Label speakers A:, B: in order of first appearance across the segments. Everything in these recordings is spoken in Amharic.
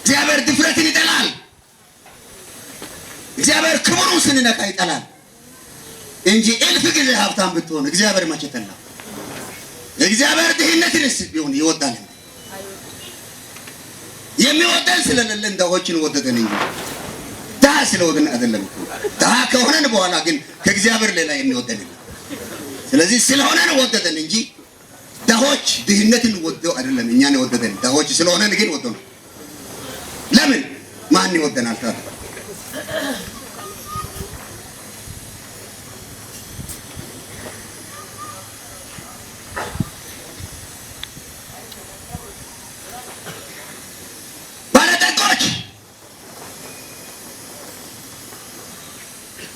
A: እግዚአብሔር ድፍረትን ይጠላል። እግዚአብሔር ክብሩን ስንነካ ይጠላል እንጂ እልፍ ጊዜ ሀብታም ብትሆን እግዚአብሔር መቼ ጠላ? እግዚአብሔር ድህነትንስ ቢሆን ይወዳል። የሚወደን ስለሌለ ድሆችን ወደደን እንጂ ድሀ ስለወደን አይደለም። ድሀ ከሆነን በኋላ ግን ከእግዚአብሔር ሌላ የሚወደን የለም። ስለዚህ ስለሆነን ወደደን እንጂ ድሆች ድህነትን ወደው አይደለም እኛን ወደደን። ድሆች ስለሆነን ግን ወደው። ለምን ማን ይወደናል ታዲያ?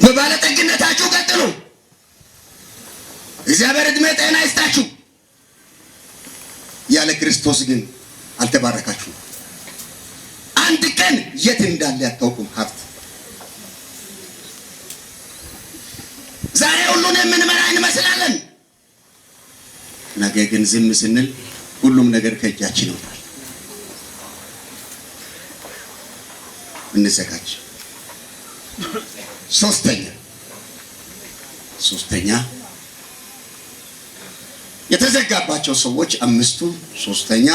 A: በባለጠግነታችሁ ቀጥሉ። እግዚአብሔር ዕድሜ ጤና ይስጣችሁ። ያለ ክርስቶስ ግን አልተባረካችሁም። አንድ ቀን የት እንዳለ አታውቁም ሀብት። ዛሬ ሁሉን የምንመራ እንመስላለን። ነገ ግን ዝም ስንል ሁሉም ነገር ከእጃችን ይወጣል። እንዘጋጅ። ሶስተኛ የተዘጋባቸው ሰዎች አምስቱ። ሶስተኛ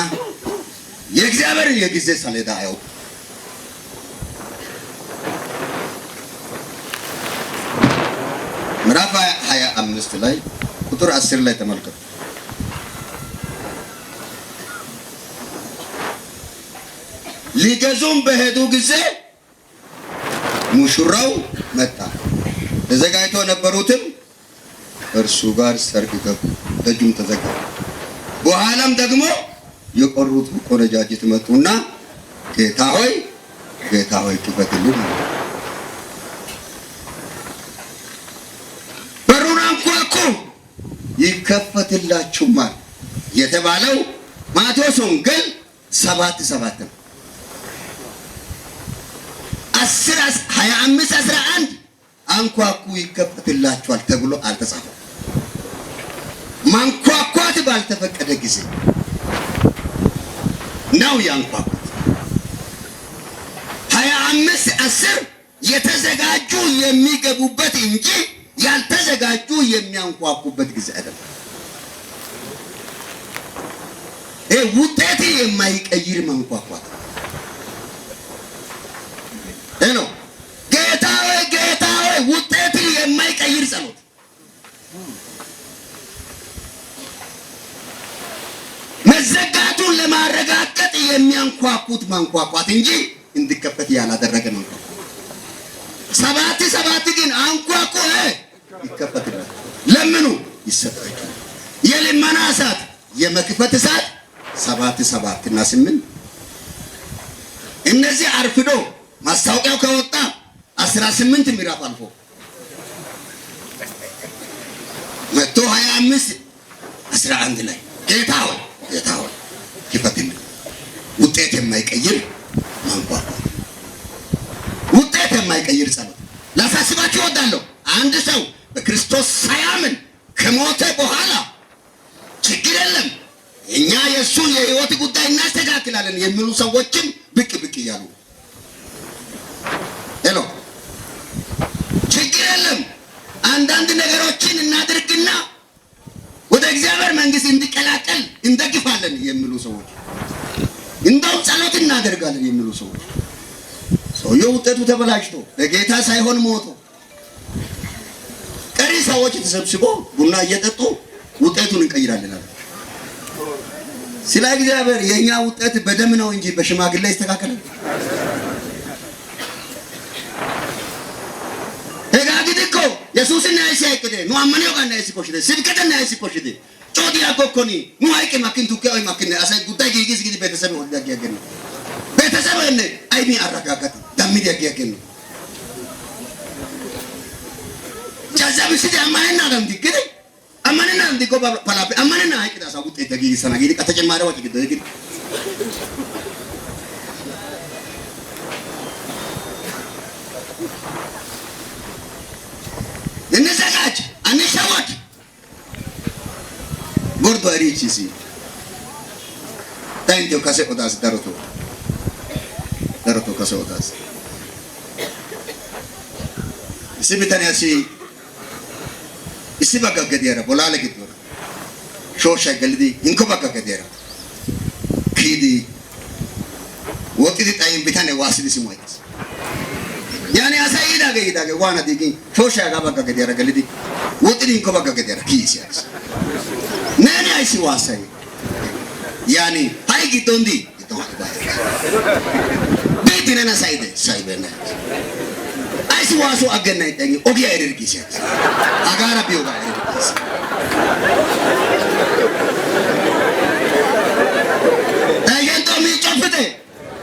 A: የእግዚአብሔርን የጊዜ ሰሌዳ አያውቁም። ምዕራፍ 25 ላይ ቁጥር 10 ላይ ተመልከቱ። ሊገዙም በሄዱ ጊዜ ሙሽራው መጣ። ተዘጋጅቶ ነበሩትም እርሱ ጋር ሰርግ ገቡ። ደጁም ተዘጋ። በኋላም ደግሞ የቀሩት ቆነጃጅት መጡና ጌታ ሆይ ክፈትልን። በሩን አንኳኩ ይከፈትላችሁማል የተባለው ማቴዎስ ወንጌል 7:7 ነው። 25:11 አንኳኩ ይከፈትላችኋል ተብሎ አልተጻፈም። ማንኳኳት ባልተፈቀደ ጊዜ ነው ያንኳኩት። 25:10 የተዘጋጁ የሚገቡበት እንጂ ያልተዘጋጁ የሚያንኳኩበት ጊዜ አይደለም። ውጤት የማይቀይር ማንኳኳት ነው። ጌታ ሆይ ውጤት የማይቀይር ጸሎት። መዘጋቱን ለማረጋገጥ የሚያንኳኩት ማንኳኳት እንጂ እንዲከፈት ያላደረገ ማንኳኳት። 7 ግን አንኳኩ ይከፈትላል። ለምኑ ይሰጣችሁ። የልመና እሳት የመክፈት እሳት 7 እና 8 እነዚህ አርፍዶ ማስታወቂያው ከወጣ 18 ምዕራፍ አልፎ 25:11 ላይ ጌታ ሆይ ክፈትልን። ውጤት የማይቀይር ማንኳኳት፣ ውጤት የማይቀይር ጸሎት። ላሳስባችሁ እወዳለሁ። አንድ ሰው በክርስቶስ ሳያምን ከሞተ በኋላ ችግር የለም እኛ የእሱን የህይወት ጉዳይ እናስተካክላለን የሚሉ ሰዎችም ብቅ እያሉ ችግር የለም አንዳንድ ነገሮችን እናድርግና ወደ እግዚአብሔር መንግስት እንዲቀላቀል እንደግፋለን የሚሉ ሰዎች፣ እንደው ጸሎት እናደርጋለን የሚሉ ሰዎች፣ ሰውየው ውጤቱ ተበላሽቶ በጌታ ሳይሆን ሞቶ ቀሪ ሰዎች ተሰብስቦ ቡና እየጠጡ ውጤቱን እንቀይራለን አለ። ስለ እግዚአብሔር የኛ ውጤት በደም ነው እንጂ በሽማግሌ ይስተካከላል? ኢየሱስና አይሳይከደ ኑ አማኔው ጋር ናይስ ኮሽደ ስብከተና ናይስ ኮሽደ ጮዲ ያቆኮኒ ኑ አይቀ ማኪን ቱካው ማኪን አሳይ ጉዳይ ጊዜ ቤተሰብ ወደ ያገኘ ቤተሰብ እነ አይኒ አረጋጋት ዳሚድ ያገኘ ጃዛብ ሲዲ አማኔና ደም ዲግደ አማኔና እንዲቆ ፓላፕ አማኔና አይቀዳ ሳው ጉጤ ተጊ ሰናጊ ከተጨማሪ ወጪ ግደ ግን እንዘጋጅ አንሸወድ። ጎርዶ አሪቺሲ ታንጆ ካሴ ኦዳስ ዳሮቶ kasotas sibitaniasi isi bagga gediyara bolale gidora shosha galidi inko bagga gediyara kidi wotidi tayin bitane wasidi simoytas yani asayida ge wana digi shosha ga bagga gediyara galidi wotidi inko bagga gediyara kisias nani aisi wasai yani hay gitondi bitine na saide saibena aisi waso agenna itengi ogia erikisia agara bioga erikisia tayento mi chopete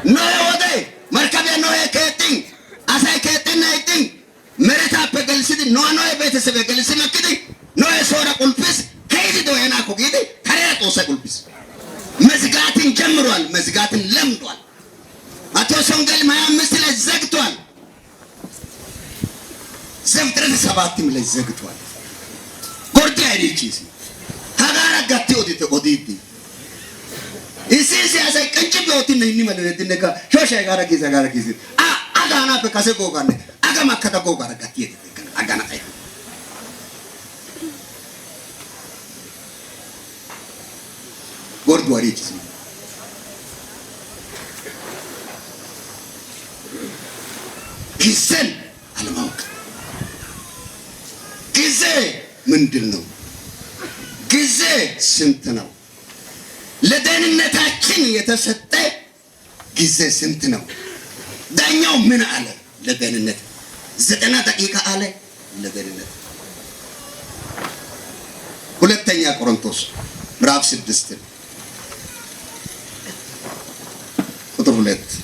A: no ode markabe no eketing asai ketin naiting mereta pegelsidi no bete se pegelsina kidi no sora kulpis keidi do ena ko gidi kare to se kulpis መዝጋትን ጀምሯል መዝጋትን ለምዷል አቶ ሶንገል ማያምስ ላይ ዘግቷል ዘምጥረት ሰባትም ላይ ዘግቷል ጎርዲ አይዲቺስ ታጋራ ጋቲ ኦዲቲ ኢሲሲ ያሰ ቀንጭ ቢወት ነው ይመለደ እንደካ ሾሻ ጋራ ጊዜ አጋና በካሰ ጎጋነ አጋማ ከተጎ ጋራ ጋቲ አጋና አይ gordo arichis ጊዜን አለማወቅ ጊዜ ምንድን ነው ጊዜ ስንት ነው ለደህንነታችን የተሰጠ ጊዜ ስንት ነው ዳኛው ምን አለ ለደህንነት 90 ደቂቃ አለ ለደህንነት ሁለተኛ ቆሮንቶስ ምዕራፍ 6 ቁጥር 2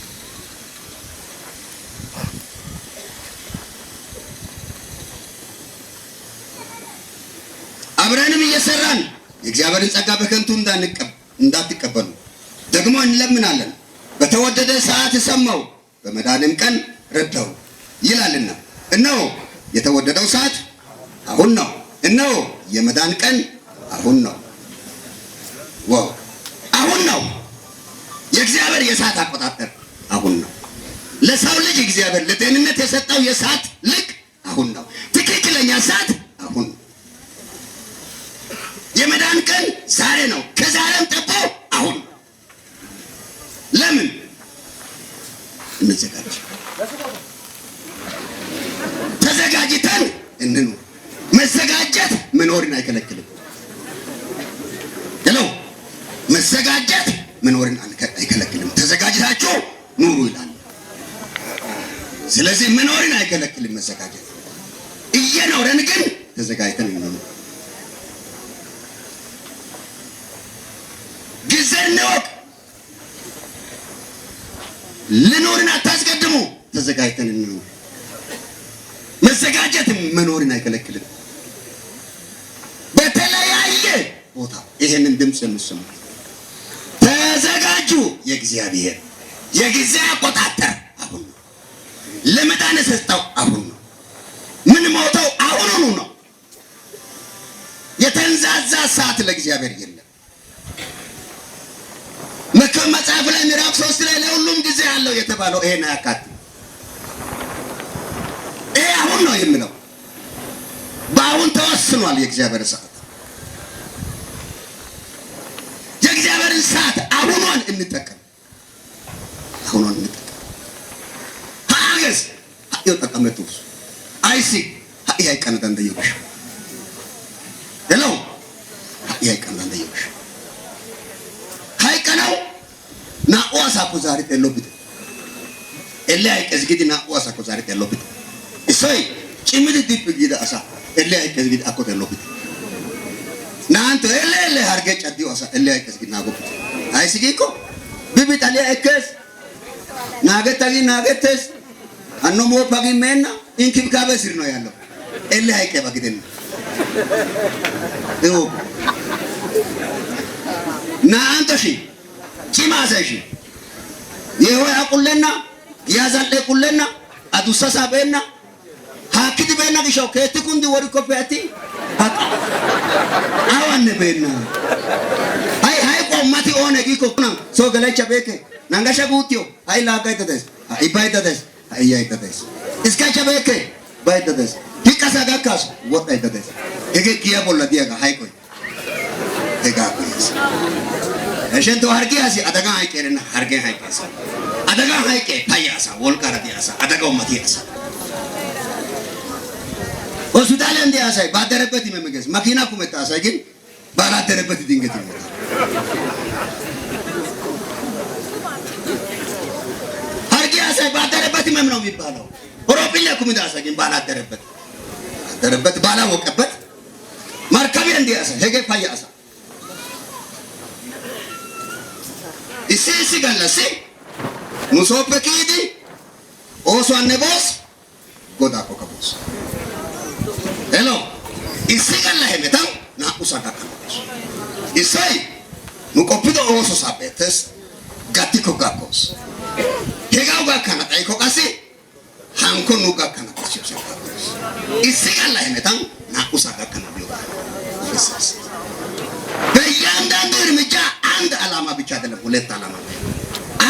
A: አብረንም እየሰራን የእግዚአብሔርን ጸጋ በከንቱ እንዳትቀበሉ ደግሞ እንለምናለን በተወደደ ሰዓት ሰማው በመዳንም ቀን ረዳው ይላልና እነሆ የተወደደው ሰዓት አሁን ነው እነሆ የመዳን ቀን አሁን ነው ዋው አሁን ነው የእግዚአብሔር የሰዓት አቆጣጠር አሁን ነው ለሰው ልጅ እግዚአብሔር ለደህንነት የሰጠው የሰዓት ልክ አሁን ነው ትክክለኛ ሰዓት አሁን የመዳን ቀን ዛሬ ነው ከዛሬም ጠቦ አሁን ለምን እንዘጋጅ ተዘጋጅተን እንኑር መዘጋጀት መኖርን አይከለክልም ሄሎ መዘጋጀት መኖርን አይከለክልም ተዘጋጅታችሁ ኑሩ ይላል ስለዚህ መኖርን አይከለክልም መዘጋጀት እየኖረን ግን ተዘጋጅተን እንኑር ጊዜን እንወቅ ልኖርን አታስቀድሙ ተዘጋጅተን እንኑር መዘጋጀት መኖርን አይከለክልም በተለያየ ቦታ ይሄንን ድምጽ የምትሰሙ ተዘጋጁ የእግዚአብሔር የጊዜ አቆጣጠር አሁን ነው ለመዳን የሰጠው አሁን ነው ምን ሞተው አሁን ነው የተንዛዛ ሰዓት ለእግዚአብሔር የለም መጽሐፍ ላይ ምዕራፍ 3 ላይ ለሁሉም ጊዜ አለው የተባለው ይሄን አያካትም ይሄ አሁን ነው የሚለው በአሁን ተወስኗል የእግዚአብሔር ሰዓት የእግዚአብሔርን ሰዓት አሁኗን እንጠቀም ሀገዝ ሀየው ተቀመጡስ አይሲ ሀይ ቀን እንደየውሽ ሄሎ ሀይ ቀን እንደየውሽ ሀይ ቀናው ናኦሳ ኮዛሪ ተሎብት ኤላይ ከዝግዲ ናኦሳ ኮዛሪ ተሎብት እሰይ ጭምድ ዲፕ ጊዳ አሳ ኤላይ ከዝግዲ አኮ ተሎብት ናንተ ኤላይ ሀርገ ጫዲው አሳ ኤላይ ከዝግዲ ናጎብት አይሲጊኮ ቢቢጣሊ አይከስ ናገተስ አኖሞ ፓጊሜና ኢንኪብካበ ስር ነው ያለው ኤላይ ከበግደን እው ናንተሺ ቺማሰሺ የሆያ ቁለና ያዛለ ቁለና አዱሰሳ በና ሀክት በና ዲሾ ከትኩንዲ ወሪ ኮፒያቲ አዋነ በና አይ ቆማቲ ኦነ ጊኮ ሶ ገለቻ ቤከ ናንጋሻ ጉቲዮ አይ ላጋይተደስ ibaydades ayaytades iskacha beke baydades hikasa gakas wodaytades ege giya bolla diyaga haykoy ega koyes eshento hargiyasi adaga hayqerena harge hayqes adaga hayqe payasa wolqara diyasa adaga umatiyasa hospital ende asay baderebet imemeges makina kumeta asay ግን ባላደረበት ድንገት ይሞታል hargiyasa baderebet imem ነው የሚባለው ኦሮፕላ ኩምዳ asay ግን ባላደረበት ባላወቀበት ማርካቢ እንደ asay ሄገ ፓያሳ isisi galasi musopekidi oswanne boss goda kokabos hello isi galla hemetan na usaka kanabos isai nukopido oso sabetes gatti kokakos hega uga kana tai kokasi hanko nuga kana kosipsa isi galla hemetan na usaka kanabio isas በእያንዳንዱ እርምጃ አንድ ዓላማ ብቻ አይደለም ሁለት ዓላማ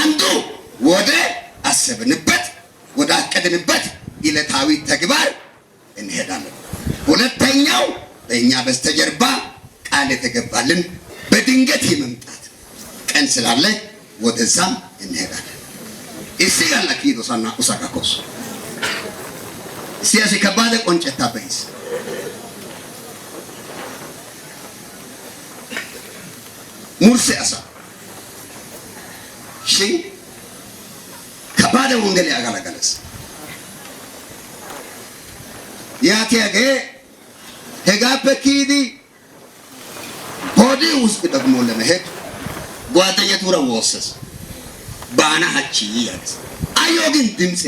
A: አንዱ ወደ አሰብንበት ወደ አቀድንበት ኢለታዊ ተግባር እንሄዳለን ሁለተኛው በእኛ በስተጀርባ ቃል የተገባልን በድንገት የመምጣት ቀን ስላለ ወደዛም እንሄዳለን እሲጋላ ኪዶሳና ኡሳካኮስ ሲያሲ ከባደ ቆንጨታ በይስ ሙርሲ አሳ ሺ ከባደ ወንጌል ያጋለገለስ ያቲያገ ሄጋበኪዲ ሆዲ ውስጥ ደግሞ ለመሄድ ጓደኛቱ ረወሰስ ባና ሀቺ ያስ አዮ ግን ድምጽ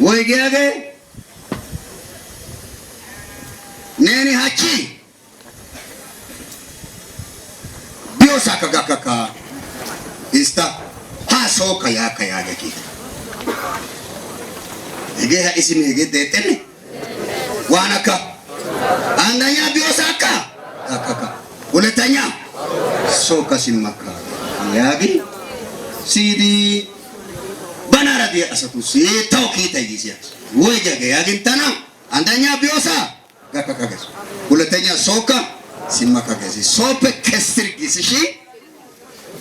A: ወይ ገገ ነኒ ሀቺ saka gakaka ista haso kaya gaki ege ha isimi ege detene wanaka andanya biosaka gakaka uletanya soka simaka yagi sidi banara dia asatu si tauki tayisia wege yagi tana andanya biosa gakaka gas uletanya soka simaka gasi sope kestir gisishi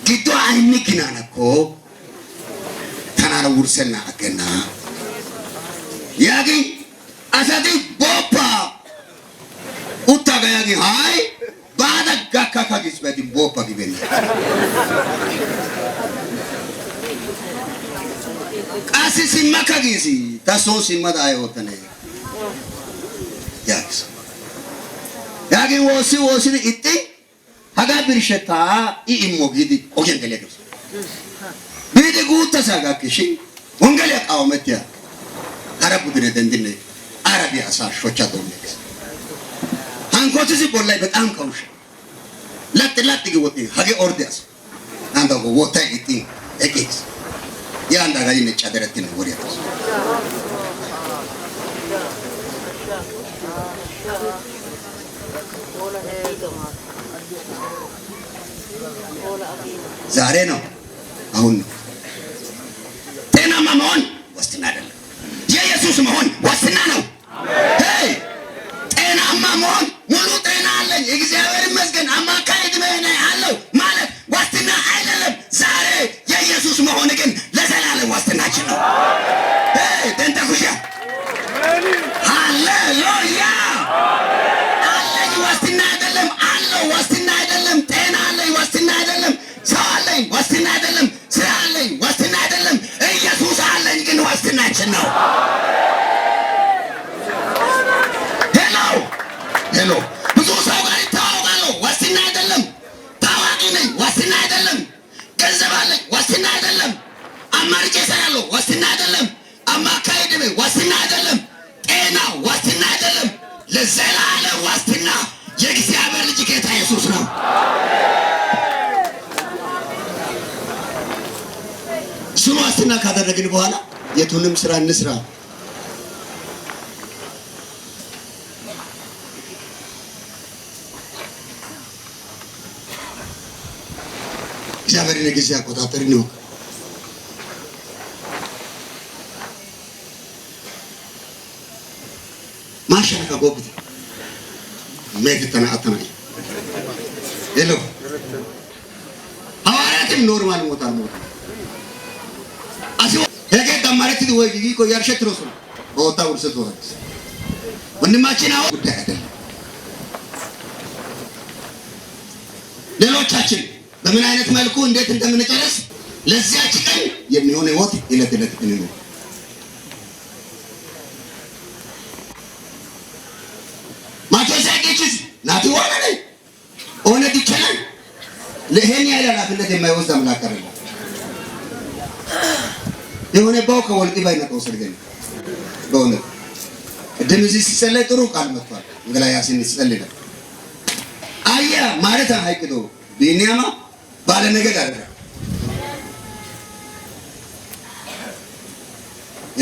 A: gitu ayni kinana ko tanara wursena akena yagi asadi bopa utaga yagi hai bada gakaka gisbedi bopa gibeni kasi simaka gisi taso simada ayotane yagi yagi wosi itti haga birsheta I immogidi ogengele gus bidi gutta saga kishi ongale qawmetya arabu dire dendine arabi asa shocha domne hankotisi bollay betam kawsh lat giwoti hage ordias anda go wota itti ekis yanda ga ine chaderetin woriyatos ዛሬ ነው አሁን ነው ጤናማ መሆን ዋስትና አይደለም የኢየሱስ መሆን ዋስትና ነው ሄይ ጤናማ መሆን ሙሉ ጤና አለኝ እግዚአብሔር ይመስገን አማካይ እድሜ አለው ማለት ዋስትና አይደለም ዛሬ የኢየሱስ መሆን ግን ለዘላለም ዋስትናችን ነው ሄይ ተንተኩሻ ሃሌሉያ አለኝ ዋስትና አይደለም አለው ዋስትና አይደለም ጤና አለኝ ዋስትና አይደለም ሰው አለኝ ዋስትና አይደለም ስራ አለኝ ዋስትና አይደለም ኢየሱስ አለኝ ግን ዋስትናችን ነው ሄሎ ብዙ ሰው ጋር ይታወቃለሁ ዋስትና አይደለም ታዋቂ ነኝ ዋስትና አይደለም ገንዘብ አለኝ ዋስትና አይደለም አማርጬ እሰራለሁ ዋስትና አይደለም አማካይ ዕድሜ ዋስትና አይደለም ጤና ዋስትና አይደለም ለዘላለም ዋስትና የእግዚአብሔር ልጅ ጌታ ኢየሱስ ነው እሱን ዋስትና ካደረግን በኋላ የቱንም ስራ እንስራ እግዚአብሔር የጊዜ አቆጣጠር ነው ማሸነፍ ጎብት መፍተና አተና ሄሎ ሐዋርያትም ኖርማል ሞታል አሲው ሄጌ ደማረት ወይ ቢቆ ያርሸትሮስ ቦታው ወርሰት ወርስ ወንድማችን አው ጉዳይ አይደለም። ሌሎቻችን በምን አይነት መልኩ እንዴት እንደምንጨርስ ለዚያች ቀን የሚሆነ ህይወት እለት እንኖር። ማተሳቂችስ ናቲ ወራኔ ኦነ ዲቸናል ለሄን ያለ ኃላፊነት የማይወስድ አምላክ አይደለም። የሆነ ባው ከወልቂ ባይነቀው ሰርገኝ በእውነት ቅድም እዚህ ሲጸለይ ጥሩ ቃል መጥቷል። እንግላ ያሲን ሲጸልይ ነበር አያ ማለት አይቅዶ ቢኒያማ ባለ ነገድ አይደለም።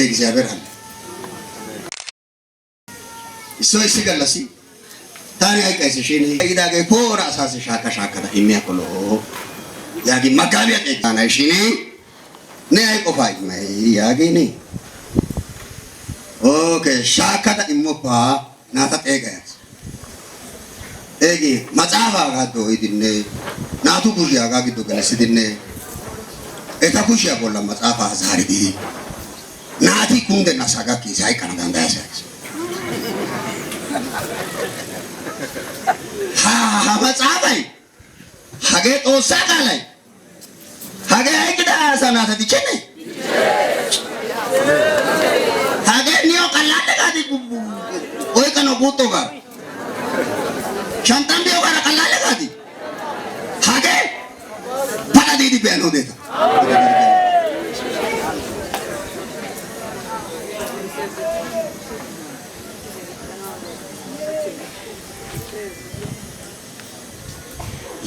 A: እግዚአብሔር አለ እሶይ ሲገለሲ ታኒ አይቀይስ ሺኒ ይዳገ ፖራ አሳስ ሻካ ሻካ የሚያቆሎ ያዲ መጋቢያ ጠይታና ሺኒ ነይ አይቆፋይ ማይ ያገኒ ኦኬ ሻካ ኢሞፓ ናታ ጠይቀያት ኤጊ መጽሐፍ አጋዶ ይድነ ናቱ ኩሽ አጋግዶ ገለስድነ ኤታ ኩሽ ያቆላ መጽሐፍ አዛሪዲ ናቲ ኩንደና ሳጋኪ ሳይቀና ዳንዳያሳስ ها መጽሐፈይ ሀገ ጦሳ ቃላይ ሀገ አይቅዳ ሰናተ ዲቸነ ሀገ ኒዮ ቀላለ ጋዲ ወይ ከኖ ጉቶ ጋር ሻንጣን ቢዮ ጋር ቀላለ ጋዲ ሀገ ፓላዲዲ ቢያኖ ዴታ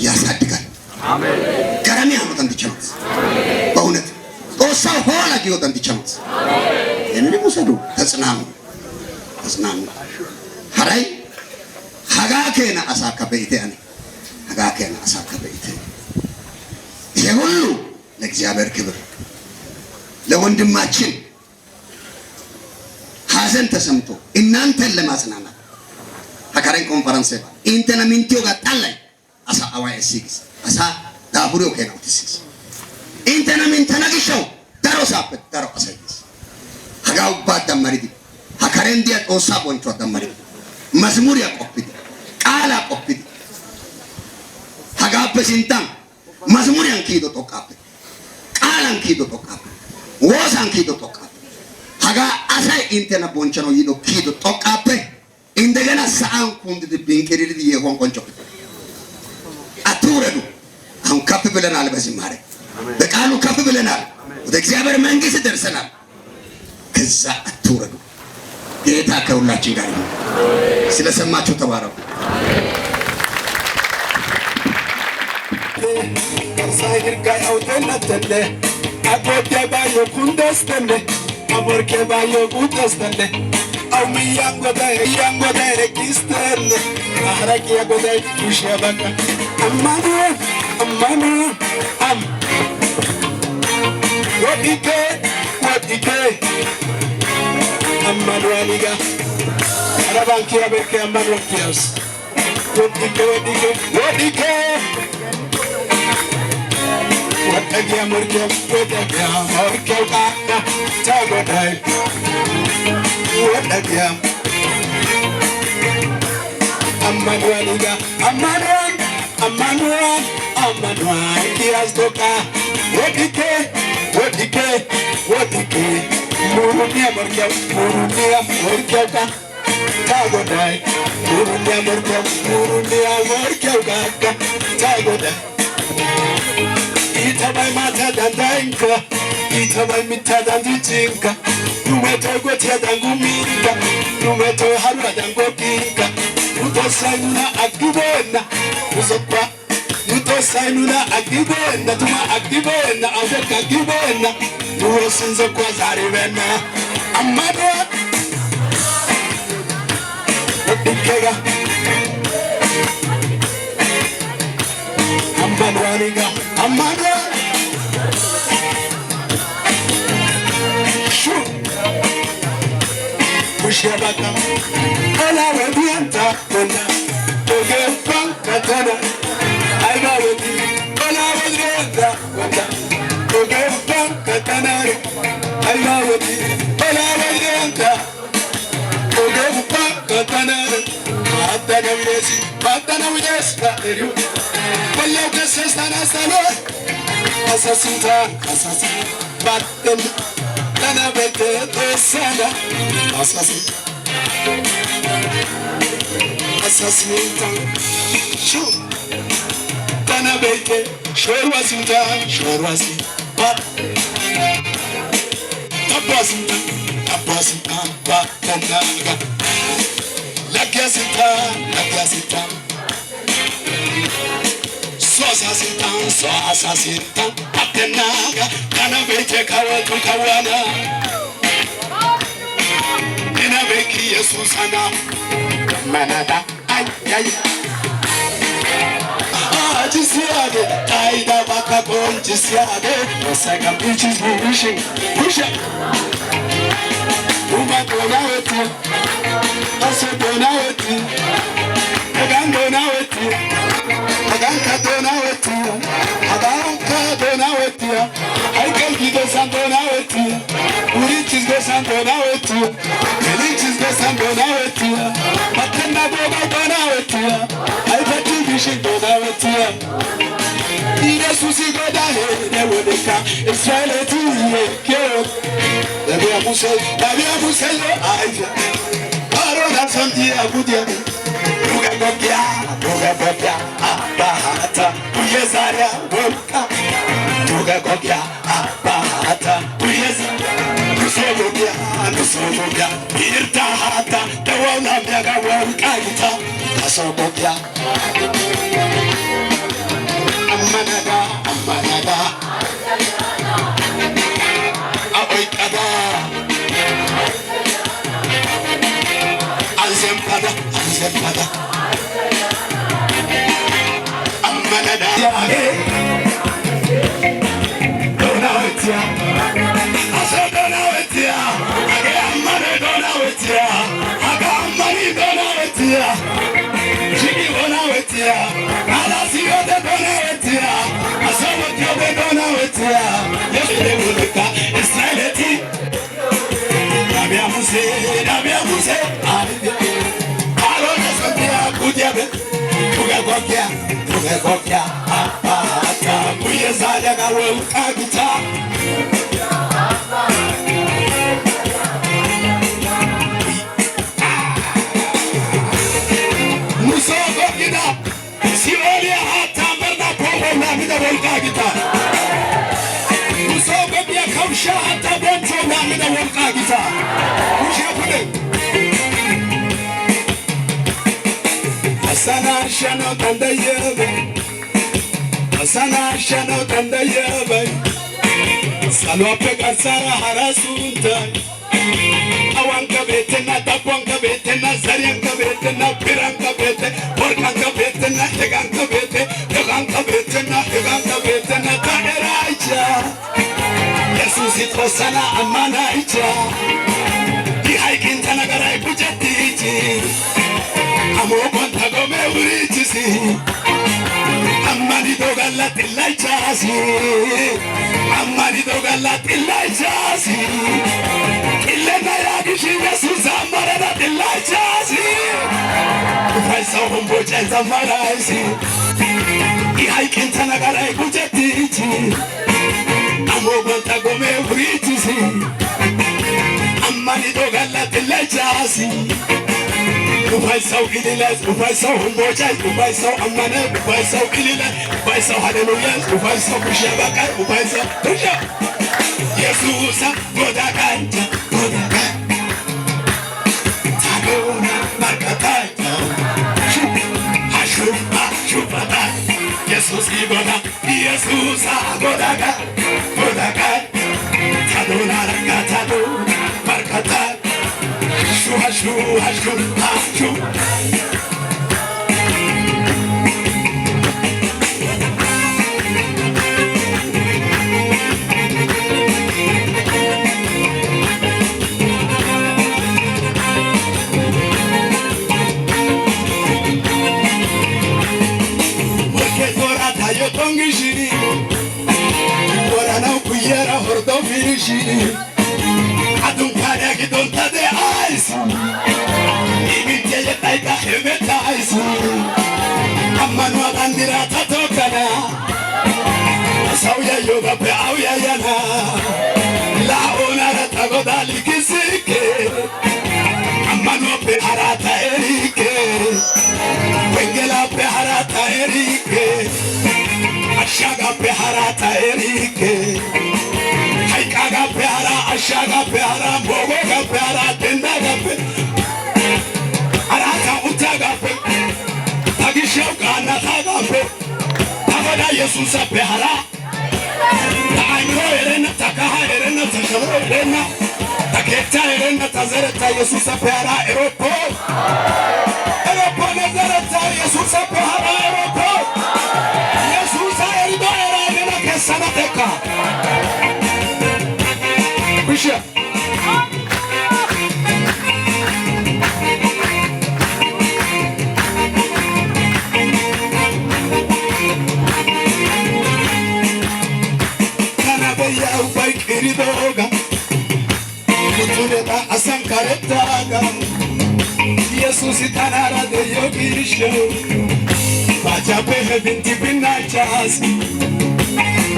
A: ያሳድጋል። አሜን። ገራሚ አመት እንዲቻት በእውነት ጦሳው ሆላ ጊዮት እንዲቻት አሜን። እኔ ሙሰዱ ተጽናኑ ሀራይ ሀጋከና አሳካ በይተያኔ ሀጋከና አሳካ በይተያኔ ይሄ ሁሉ ለእግዚአብሔር ክብር ለወንድማችን ሐዘን ተሰምቶ እናንተን ለማጽናናት ሀካረን ኮንፈረንስ ኢንተና ሚንቲዮ ጋጣላይ asa awais asa daburio kenautis intena min tanagisho daro sapet daro asayis hagaw bad maridi hakarendia tosa boncho maridi mazmur ya qopidi qala qopidi haga pesintan mazmur yan kido tokape qalan kido tokape wosan kido tokape haga asay intena bonchano yido kido tokape indegena saan kundi binkeridi yehon koncho አትውረዱ። አሁን ከፍ ብለናል። በዝማሬ በቃሉ ከፍ ብለናል። ወደ እግዚአብሔር መንግስት ደርሰናል። ከዛ አትውረዱ። ጌታ ከሁላችን ጋር ነው። ስለሰማችሁ ተባረኩ። ሳይር ጋር አውተነተለ አቆቴ ባዮ ኩንደስተለ አሞርኬ ባዮ ኩንደስተለ አውሚ ያንጎዳ ረኪስተለ አህራቂ ያጎዳ ኩሽ ያበቃ አማኑ አም ወዲኬ አማኑ አሊጋ አራባንኪ ያበከ አማኑ ፊያስ ወዲኬ ወዲያ ሞርኬው ቃና ታጎዳይ ወዲያ አማኑ አሊጋ Amanuan kiastoka wodike murunia morkeuka tagodai murunia morkeuka tagodai itabai mata dandainka itabai mita dandichinka numeto gotia danguminka numeto harura dangokinka utosainuna akibona uzokwa utosainuna akibona tuma akibona aveka akibona nuosinzo kwa zarivena amado okega ambanwaniga amado shu kushabaka
B: Katanari, Alawati, Alawayanta, Ogabupa, Katanari, Patanaviyesi, Patanaviyesi, Pallaka Sestana Salo, Assassinta, Assassin, Patam, Tanabete, Tosana, Assassin, Assassinta, Show, Tanabete, Shorwasinta, Shorwasi, Pat, Tapasinta, Tapasinta, Patanaga, Lagasita, Lagasita. So assassintan, Atenaga, Canavete Caratu Cawana, Inaveki Susana, Manada, ay, Gisiade, Taida Bacabon, Gisiade, the second beach is wishing, push it. Uma Donawati, also Donawati, Agan Donawati. Aganka Donawati, Aganka Donawati, I can be the San Donawati, Urich is the San Donawati, Felix is the San Donawati, Matenda Boga Donawati, I bet you wishing Donawati. Ida Susi Goda, they will come, Israel to kill. The Biabusa, I Parona Santia Budia. Bugabogia, Abahata, Uyezaria, Woka, Bugabogia, Abahata, Uyezaria, Nusobogia, Irtahata, the one of Yaga Woka, Asobogia, Amanaga, Aboikada, Azempada. Amanada, Donawetia, Asadonawetia, Agamani Donawetia, Agamani Donawetia, Jiggy Donawetia, Alasio de Donawetia, Asawatia de Donawetia, yes, they will look at Israelity. Dabia Muse, Tugagokia, Apata, Uyezaga, Kabita. Musogina, Sivalia Hatamberna, Poma, Vida Volcagita. Musogina, Kamsha, Hatabento, Namida Volcagita. Who's happening? Asana shano tanda yebe, Asana shano tanda yebe, Salope karsara harasunta, Awanka betena, Taponka betena, Zarianka betena, Piranka bete, Porkanka betena, Heganka bete, Heganka betena, Heganka betena, Tageraicha, Jesus itrosana amanaicha, Ihaikin tanagarai bujatiti. Amogonta gome urichisi, Amani dogala tilaichasi, Amani dogala tilaichasi, Ilena yagishi Yesus amarada tilaichasi, Ufaisa humboja zamaraisi, Ihaikin tanagarai bujatichi, Amogonta gome urichisi, Amani dogala tilaichasi. Ufaisau ililas, ufaisau humboja, ufaisau amane, ufaisau ililas, ufaisau hallelujah, ufaisau kushabaka, ufaisau kusha. Yesusa godakanta, godakanta. Tadona makataya. Shupata. Jesus igoda, Yesusa godaka, godakanta. Tadona rakatado, makataya. Hashu. Porque tora tayo tongi shiri, ora na kuyera hordo firi. bishi adun kada gidon tade ais ibite yetaita hemeta ais amanu agandira tatokana sauya yoga pe auya yana la onara tagodali kisike amanu pe harata erike wengela pe harata erike ashaga pe harata erike haikaga pe hara ashaga pe hara bogo ga pe hara tenda ga pe harata utaga pe tagishoga na taga pe tagoda Jesus pe hara taimro erena takaha erena takalo erena taketa erena tazereta Jesus pe hara eropo nazareta Jesus pe hara eropo Sanateka Bishop Kanabeya ubaik iridoga Kutuneta asankaretaga Jesus itanara de yogisho Bajabe binti binachas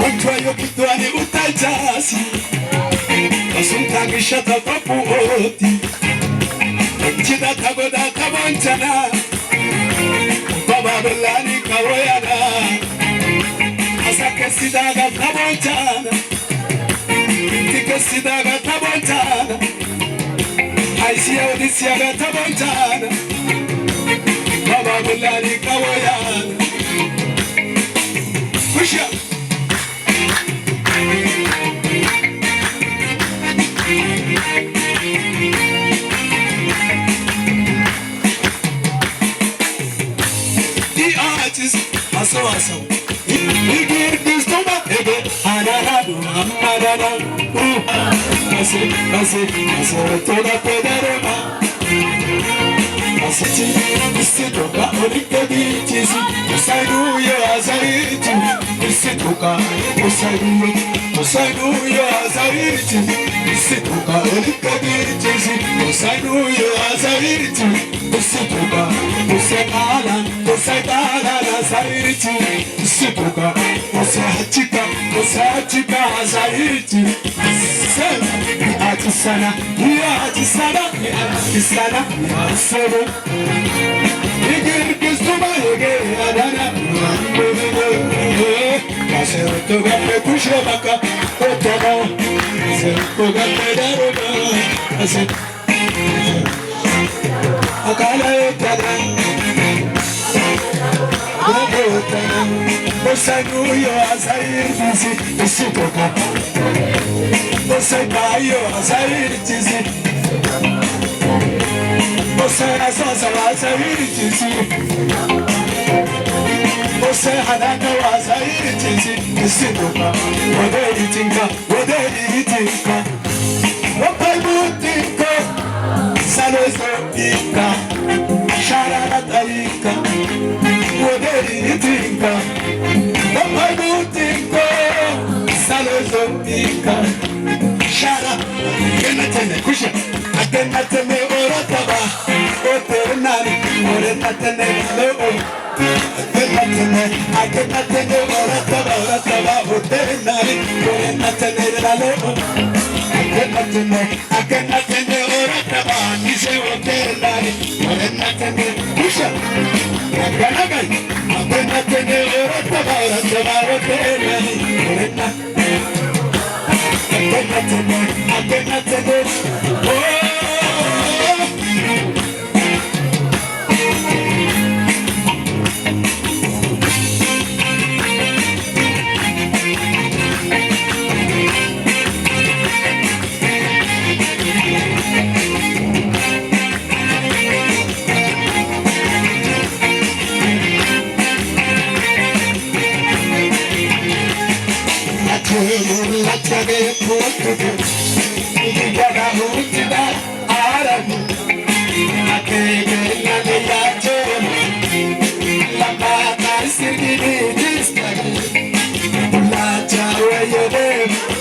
B: Wantwayo kitwani utajasi Kasuntagisha tatapu oti Chida tagoda kabanchana Baba belani karoyana Asake sidaga kabanchana Tike sidaga kabanchana Aisia odisiaga kabanchana Baba belani karoyana Push up Aso Igir distoma ebe anarado amarada Ase toda poderoma Ase toka olike bichisi Osaiduyo azariti Ase toka Osaiduyo azariti Ase toka olike bichisi Osaiduyo azariti Ase toka Osaidala azariti Ase toka Osahachika azariti Atisana Solo Igir kistuma Igir adana Kasero toga me kushe baka Otoga Kasero toga me daroga Kasero Akala etada Gogo etada Osaiduyo azariti Ase toga Osaidayo azariti Você asosa azariti Você hanaka azariti Isitoka Waderi tinka Wapaibu tinka Salozo ika Sharata ika Waderi tinka Wapaibu tinka Salozo ika Shara Genatene kusha Agenatene orataba Oternani Orenatene loo Agenatene orataba Oternani Orenatene loo Agenatene orataba Nise oternani Orenatene kusha Agenatene orataba Oternani Orenatene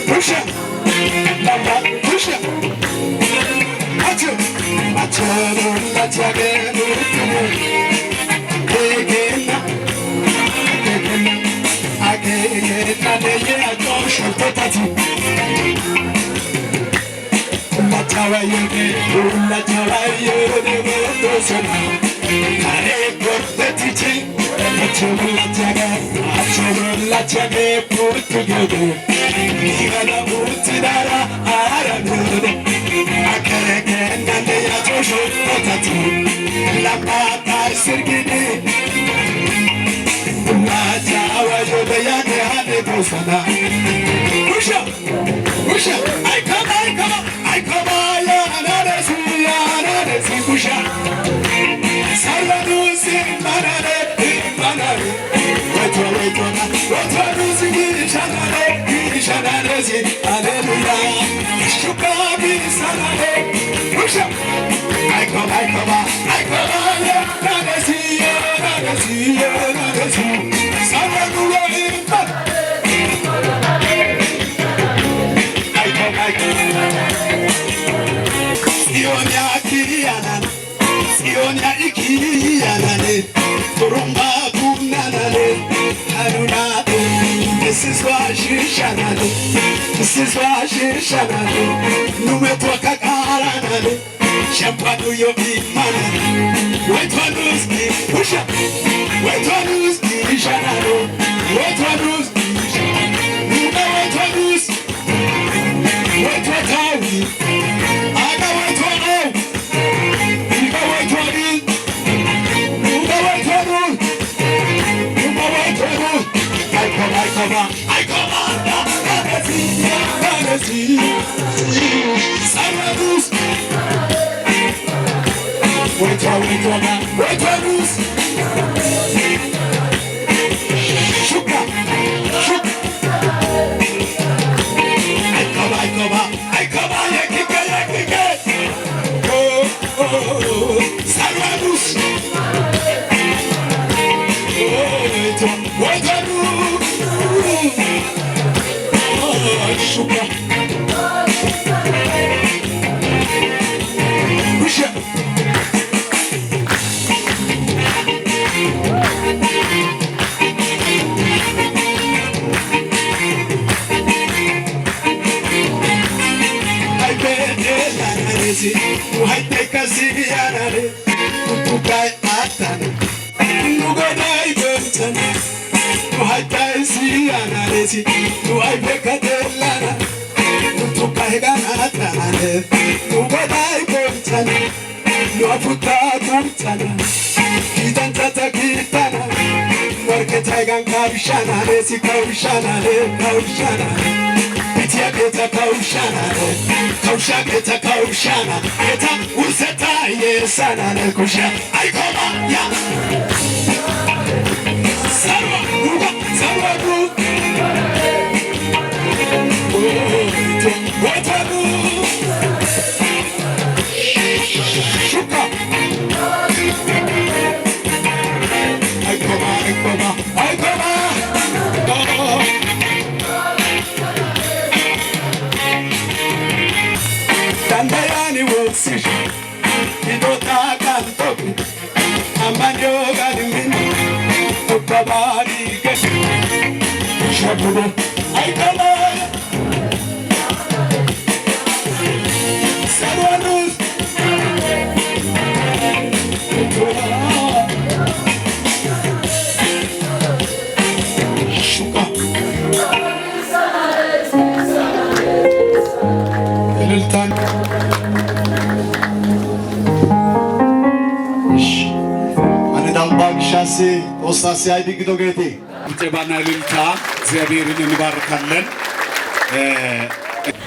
B: Push up.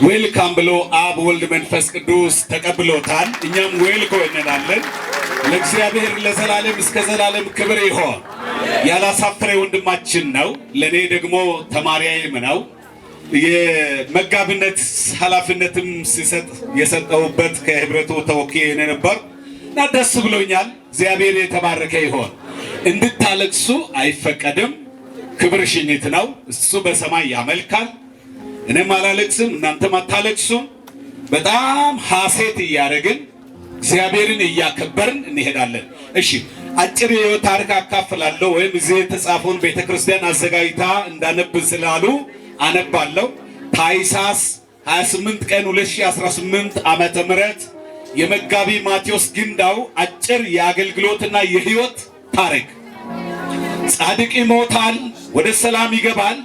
B: ዌልካም ብሎ አብ ወልድ መንፈስ ቅዱስ ተቀብሎታል። እኛም ዌልኮ እንላለን። ለእግዚአብሔር ለዘላለም እስከ ዘላለም ክብር ይሁን። ያላሳፈረ ወንድማችን ነው። ለኔ ደግሞ ተማሪያዬም ነው። የመጋብነት ኃላፊነትም ሲሰጥ የሰጠውበት ከህብረቱ ተወካይ ነበር እና ደስ ብሎኛል። እግዚአብሔር የተባረከ ይሁን። እንድታለቅሱ አይፈቀድም። ክብር ሽኝት ነው። እሱ በሰማይ ያመልካል። እኔም አላለቅስም፣ እናንተም አታለቅሱም።
C: በጣም ሐሴት እያደረግን እግዚአብሔርን እያከበርን እንሄዳለን። እሺ አጭር የህይወት ታሪክ አካፍላለሁ፣ ወይም እዚህ የተጻፈውን ቤተክርስቲያን አዘጋጅታ እንዳነብ ስላሉ አነባለሁ። ታኅሳስ 28 ቀን 2018 ዓመተ ምህረት የመጋቢ ማቴዎስ ግንዳው አጭር የአገልግሎትና የህይወት ታሪክ። ጻድቅ ይሞታል፣ ወደ ሰላም ይገባል፣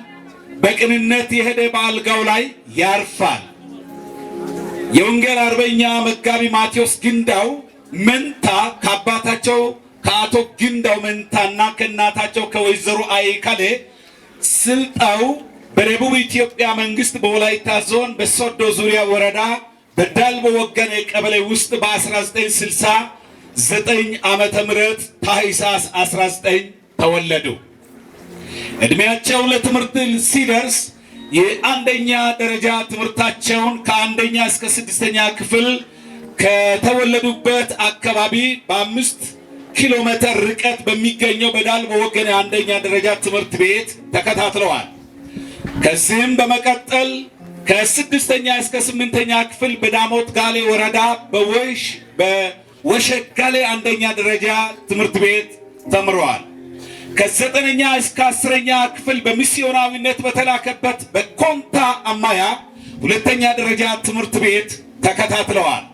C: በቅንነት የሄደ በአልጋው ላይ ያርፋል። የወንጌል አርበኛ መጋቢ ማቴዎስ ግንዳው መንታ ከአባታቸው ከአቶ ግንዳው መንታና ከእናታቸው ከወይዘሮ አይካሌ ስልጣው በደቡብ ኢትዮጵያ መንግስት በወላይታ ዞን በሶዶ ዙሪያ ወረዳ በዳልቦ ወገኔ ቀበሌ ውስጥ በ1969 ዓመተ ምህረት ታኅሳስ 19 ተወለዱ። እድሜያቸው ለትምህርት ሲደርስ የአንደኛ ደረጃ ትምህርታቸውን ከአንደኛ እስከ 6ኛ ክፍል ከተወለዱበት አካባቢ በ5 ኪሎ ሜትር ርቀት በሚገኘው በዳልቦ ወገኔ አንደኛ ደረጃ ትምህርት ቤት ተከታትለዋል። ከዚህም በመቀጠል ከ6ኛ እስከ 8ኛ ክፍል በዳሞት ጋሌ ወረዳ በወሸጋሌ አንደኛ ደረጃ ትምህርት ቤት ተምረዋል። ከ9ኛ እስከ 10ኛ ክፍል በሚስዮናዊነት በተላከበት በኮንታ አማያ ሁለተኛ ደረጃ ትምህርት ቤት ተከታትለዋል።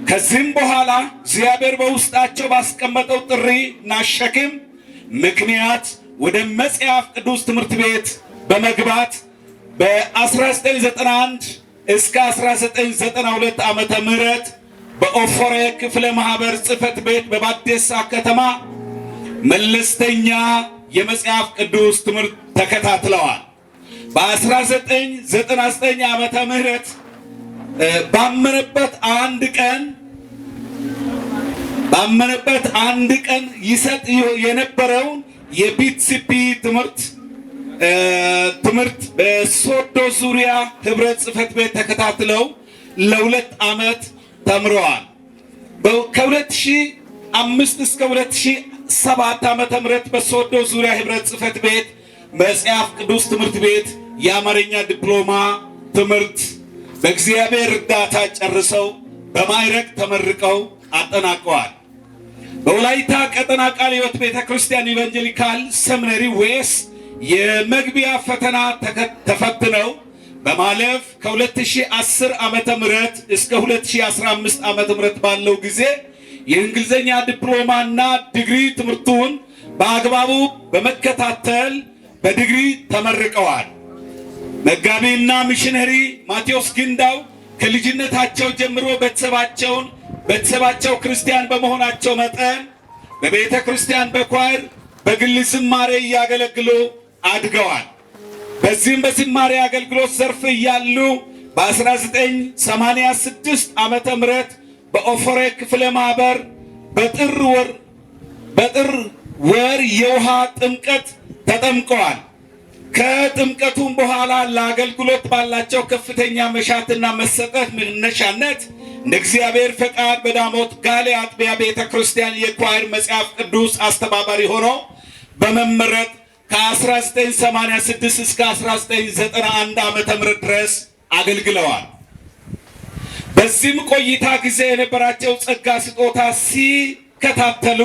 C: ከዚህም በኋላ እግዚአብሔር በውስጣቸው ባስቀመጠው ጥሪና ሸክም ምክንያት ወደ መጽሐፍ ቅዱስ ትምህርት ቤት በመግባት በ1991 እስከ 1992 ዓመተ ምህረት በኦፎሬ ክፍለ ማህበር ጽሕፈት ቤት በባዴሳ ከተማ መለስተኛ የመጽሐፍ ቅዱስ ትምህርት ተከታትለዋል። በ1999 ዓመተ ምህረት ባመነበት አንድ ቀን ይሰጥ የነበረውን የቢቲሲፒ ትምህርት በሶዶ ዙሪያ ህብረት ጽሕፈት ቤት ተከታትለው ለ2 ዓመት ተምረዋል። ከ2005 እስከ 2007 ዓመተ ምህረት በሶዶ ዙሪያ ህብረት ጽሕፈት ቤት መጽሐፍ ቅዱስ ትምህርት ቤት የአማርኛ ዲፕሎማ ትምህርት በእግዚአብሔር እርዳታ ጨርሰው በማዕረግ ተመርቀው አጠናቀዋል። በወላይታ ቀጠና ቃለ ሕይወት ቤተክርስቲያን ኢቫንጀሊካል ሰሚናሪ ዌስ የመግቢያ ፈተና ተፈትነው በማለፍ ከ2010 ዓመተ ምህረት እስከ 2015 ዓመተ ምህረት ባለው ጊዜ የእንግሊዘኛ ዲፕሎማና ዲግሪ ትምህርቱን በአግባቡ በመከታተል በዲግሪ ተመርቀዋል። መጋቢና ሚሽነሪ ማቴዎስ ግንዳው ከልጅነታቸው ጀምሮ ቤተሰባቸው ክርስቲያን በመሆናቸው መጠን በቤተ ክርስቲያን በኳይር በግል ዝማሬ እያገለግሉ አድገዋል። በዚህም በዝማሬ አገልግሎት ዘርፍ እያሉ በ1986 ዓመተ ምህረት በኦፎሬ ክፍለ ማህበር በጥር ወር የውሃ ጥምቀት ተጠምቀዋል። ከጥምቀቱም በኋላ ለአገልግሎት ባላቸው ከፍተኛ መሻትና መሰጠት መነሻነት እንደ እግዚአብሔር ፈቃድ በዳሞት ጋሌ አጥቢያ ቤተ ክርስቲያን የኳይር መጽሐፍ ቅዱስ አስተባባሪ ሆኖ በመመረጥ ከ1986 እስከ 1991 ዓመተ ምህረት ድረስ አገልግለዋል። በዚህም ቆይታ ጊዜ የነበራቸው ጸጋ ስጦታ ሲከታተሉ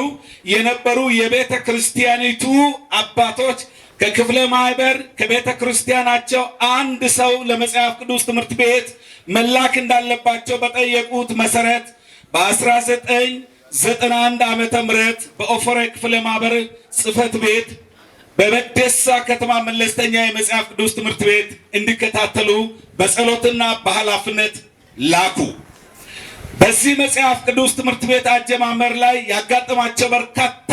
C: የነበሩ የቤተ ክርስቲያኒቱ አባቶች ከክፍለ ማህበር ከቤተ ክርስቲያናቸው አንድ ሰው ለመጽሐፍ ቅዱስ ትምህርት ቤት መላክ እንዳለባቸው በጠየቁት መሰረት በ1991 ዓመተ ምህረት በኦፎሬ ክፍለ ማህበር ጽሕፈት ቤት በበዴሳ ከተማ መለስተኛ የመጽሐፍ ቅዱስ ትምህርት ቤት እንዲከታተሉ በጸሎትና በኃላፊነት ላኩ። በዚህ መጽሐፍ ቅዱስ ትምህርት ቤት አጀማመር ላይ ያጋጠማቸው በርካታ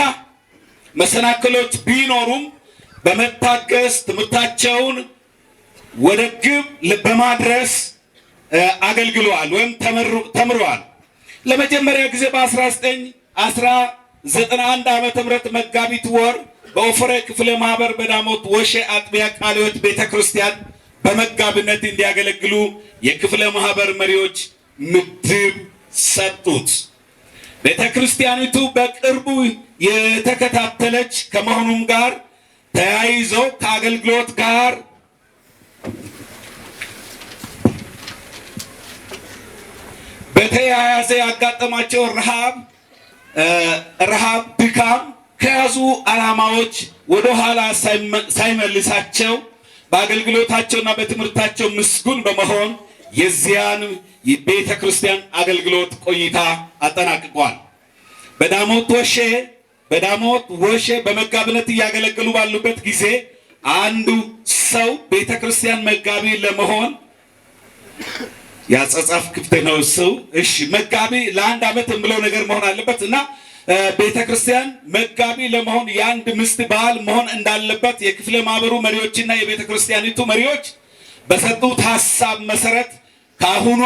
C: መሰናክሎች ቢኖሩም በመታገስ ትምህርታቸውን ወደ ግብ በማድረስ አገልግለዋል ወይም ተምረዋል። ለመጀመሪያ ጊዜ በ1991 ዓመተ ምህረት መጋቢት ወር በኦፎሬ ክፍለ ማህበር በዳሞት ወሼ አጥቢያ ቃለ ሕይወት ቤተክርስቲያን በመጋቢነት እንዲያገለግሉ የክፍለ ማህበር መሪዎች ምድብ ሰጡት። ቤተክርስቲያኒቱ በቅርቡ የተከታተለች ከመሆኑም ጋር ተያይዘው ከአገልግሎት ጋር በተያያዘ ያጋጠማቸው ረሃብ፣ ድካም ከያዙ ዓላማዎች ወደ ኋላ ሳይመልሳቸው በአገልግሎታቸውና በትምህርታቸው ምስጉን በመሆን የዚያን ቤተ ክርስቲያን አገልግሎት ቆይታ አጠናቅቋል። በዳሞት ወሼ በመጋቢነት እያገለገሉ ባሉበት ጊዜ አንዱ ሰው ቤተ ክርስቲያን መጋቢ ለመሆን ያጸጻፍ ክፍት ነው። ሰው እሺ መጋቢ ለአንድ ዓመት ብለው ነገር መሆን አለበት እና ቤተ ክርስቲያን መጋቢ ለመሆን የአንድ ምስት ባል መሆን እንዳለበት የክፍለ ማህበሩ መሪዎችና የቤተ ክርስቲያኒቱ መሪዎች በሰጡት ሐሳብ መሰረት ከአሁኗ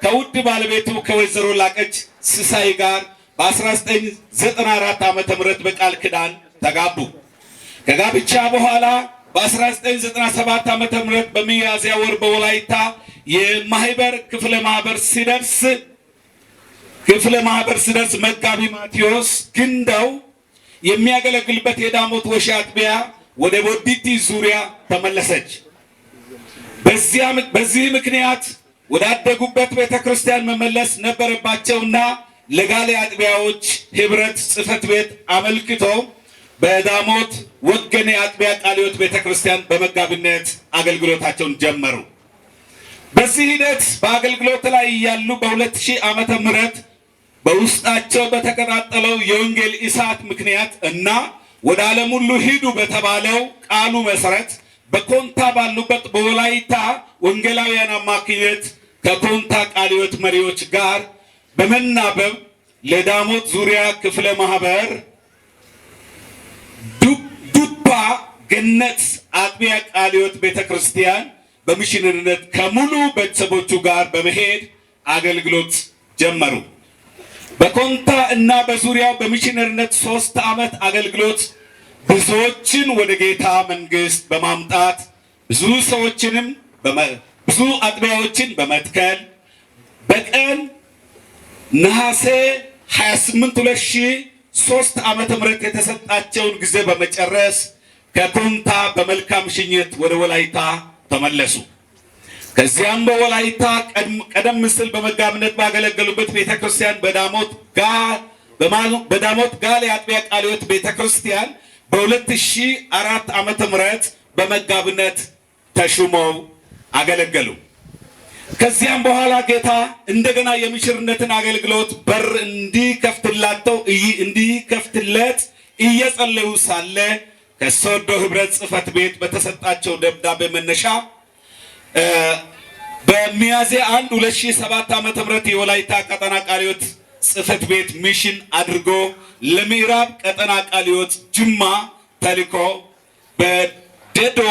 C: ከውድ ባለቤቱ ከወይዘሮ ላቀች ስሳይ ጋር በ1994 ዓመተ ምህረት በቃል ኪዳን ተጋቡ። ከጋብቻ በኋላ በ1997 ዓመተ ምህረት በሚያዝያ ወር በወላይታ የማህበር ክፍለ ማህበር ሲደርስ መጋቢ ማቴዎስ ግንዳው የሚያገለግልበት የዳሞት ወሼ አጥቢያ ወደ ቦዲቲ ዙሪያ ተመለሰች። በዚህ ምክንያት ወዳደጉበት ቤተክርስቲያን መመለስ ነበረባቸውና ለጋሌ አጥቢያዎች ህብረት ጽሕፈት ቤት አመልክተው በዳሞት ወገኔ አጥቢያ ቃለ ሕይወት ቤተክርስቲያን በመጋቢነት አገልግሎታቸውን ጀመሩ። በዚህ ሂደት በአገልግሎት ላይ ያሉ በ2000 ዓመተ ምህረት በውስጣቸው በተቀጣጠለው የወንጌል እሳት ምክንያት እና ወደ ዓለም ሁሉ ሂዱ በተባለው ቃሉ መሰረት በኮንታ ባሉበት በወላይታ ወንጌላውያን አማካኝነት ከኮንታ ቃለ ሕይወት መሪዎች ጋር በመናበብ ለዳሞት ዙሪያ ክፍለ ማህበር ዱባ ገነት አጥቢያ ቃለ ሕይወት ቤተክርስቲያን በሚሽነሪነት ከሙሉ ቤተሰቦቹ ጋር በመሄድ አገልግሎት ጀመሩ። በኮንታ እና በዙሪያው በሚሽነሪነት 3 ዓመት አገልግሎት ብዙዎችን ወደ ጌታ መንግስት በማምጣት ብዙ አጥቢያዎችን በመትከል በቀን ነሐሴ 28 2003 ዓመተ ምህረት የተሰጣቸውን ጊዜ በመጨረስ ከኮንታ በመልካም ሽኝት ወደ ወላይታ ተመለሱ። ከዚያም በወላይታ ቀደም ሲል በመጋቢነት ባገለገሉበት ቤተክርስቲያን በዳሞት ጋሌ አጥቢያ ቃለ ሕይወት ቤተክርስቲያን በ2004 ዓመተ ምህረት በመጋቢነት ተሹመው አገለገሉ። ከዚያም በኋላ ጌታ እንደገና የሚሽርነትን አገልግሎት በር እንዲከፍትለት እየጸለዩ ሳለ ከሶዶ ህብረት ጽሕፈት ቤት በተሰጣቸው ደብዳቤ መነሻ በሚያዝያ 1 2007 ዓመተ ምህረት የወላይታ ቀጠና ቃለ ሕይወት ጽሕፈት ቤት ሚሽን አድርጎ ለምዕራብ ቀጠና ቃለ ሕይወት ጅማ ተልኮ በደዶ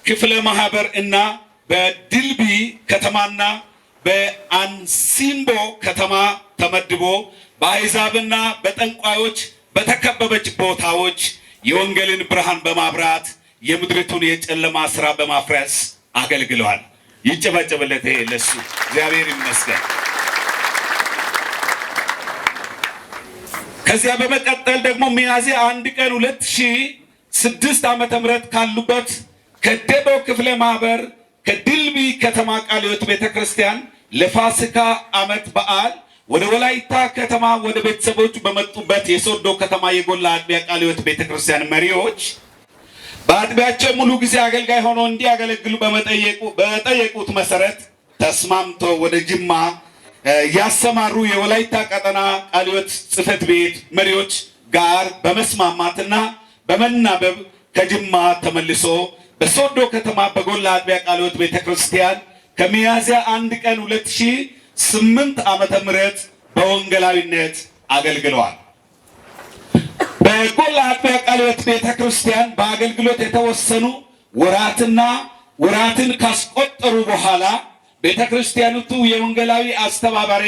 C: ክፍለ ማህበር እና በድልቢ ከተማና በአንሲምቦ ከተማ ተመድቦ በአሕዛብና በጠንቋዮች በተከበበች ቦታዎች የወንጌልን ብርሃን በማብራት የምድሪቱን የጨለማ ስራ በማፍረስ አገልግለዋል። ይጨበጨበለት ለሱ እግዚአብሔር ይመስገን። ከዚያ በመቀጠል ደግሞ ሚያዝያ 1 ቀን 2006 ዓመተ ምህረት ካሉበት ከደዶ ክፍለ ማህበር ከድልቢ ከተማ ቃለ ሕይወት ቤተክርስቲያን ለፋሲካ ዓመት በዓል ወደ ወላይታ ከተማ ወደ ቤተሰቦቹ በመጡበት የሶዶ ከተማ የጎላ አጥቢያ ቃለ ሕይወት ቤተክርስቲያን መሪዎች በአጥቢያቸው ሙሉ ጊዜ አገልጋይ ሆነው እንዲያገለግሉ በጠየቁት መሰረት ተስማምቶ ወደ ጅማ ያሰማሩ የወላይታ ቀጠና ቃለ ሕይወት ጽሕፈት ቤት መሪዎች ጋር በመስማማትና በመናበብ ከጅማ ተመልሶ በሶዶ ከተማ በጎላ አጥቢያ ቃለ ሕይወት ቤተክርስቲያን ከሚያዝያ 1 ቀን 2008 ዓመተ ምህረት በወንጌላዊነት አገልግለዋል። በጎላ አጥቢያ ቃለ ሕይወት ቤተክርስቲያን በአገልግሎት የተወሰኑ ወራትን ካስቆጠሩ በኋላ ቤተክርስቲያኒቱ የወንጌላዊ አስተባባሪ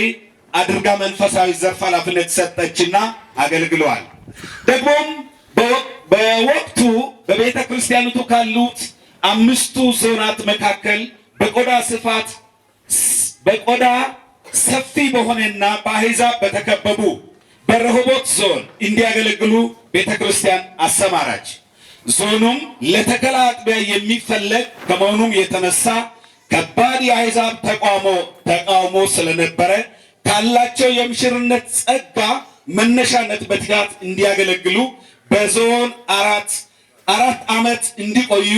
C: አድርጋ መንፈሳዊ ዘርፍ ኃላፊነት ሰጠችና አገልግለዋል። ደግሞም በወቅቱ በቤተ ክርስቲያኒቱ ካሉት 5 ዞናት መካከል በቆዳ ሰፊ በሆነና በአሕዛብ በተከበቡ በረሆቦት ዞን እንዲያገለግሉ ቤተ ክርስቲያን አሰማራች። ዞኑም ለተከላ አጥቢያ የሚፈለግ ከመሆኑም የተነሳ ከባድ የአሕዛብ ተቃውሞ ስለነበረ ካላቸው የምስክርነት ጸጋ መነሻነት በትጋት እንዲያገለግሉ በዞን አራት ዓመት እንዲቆዩ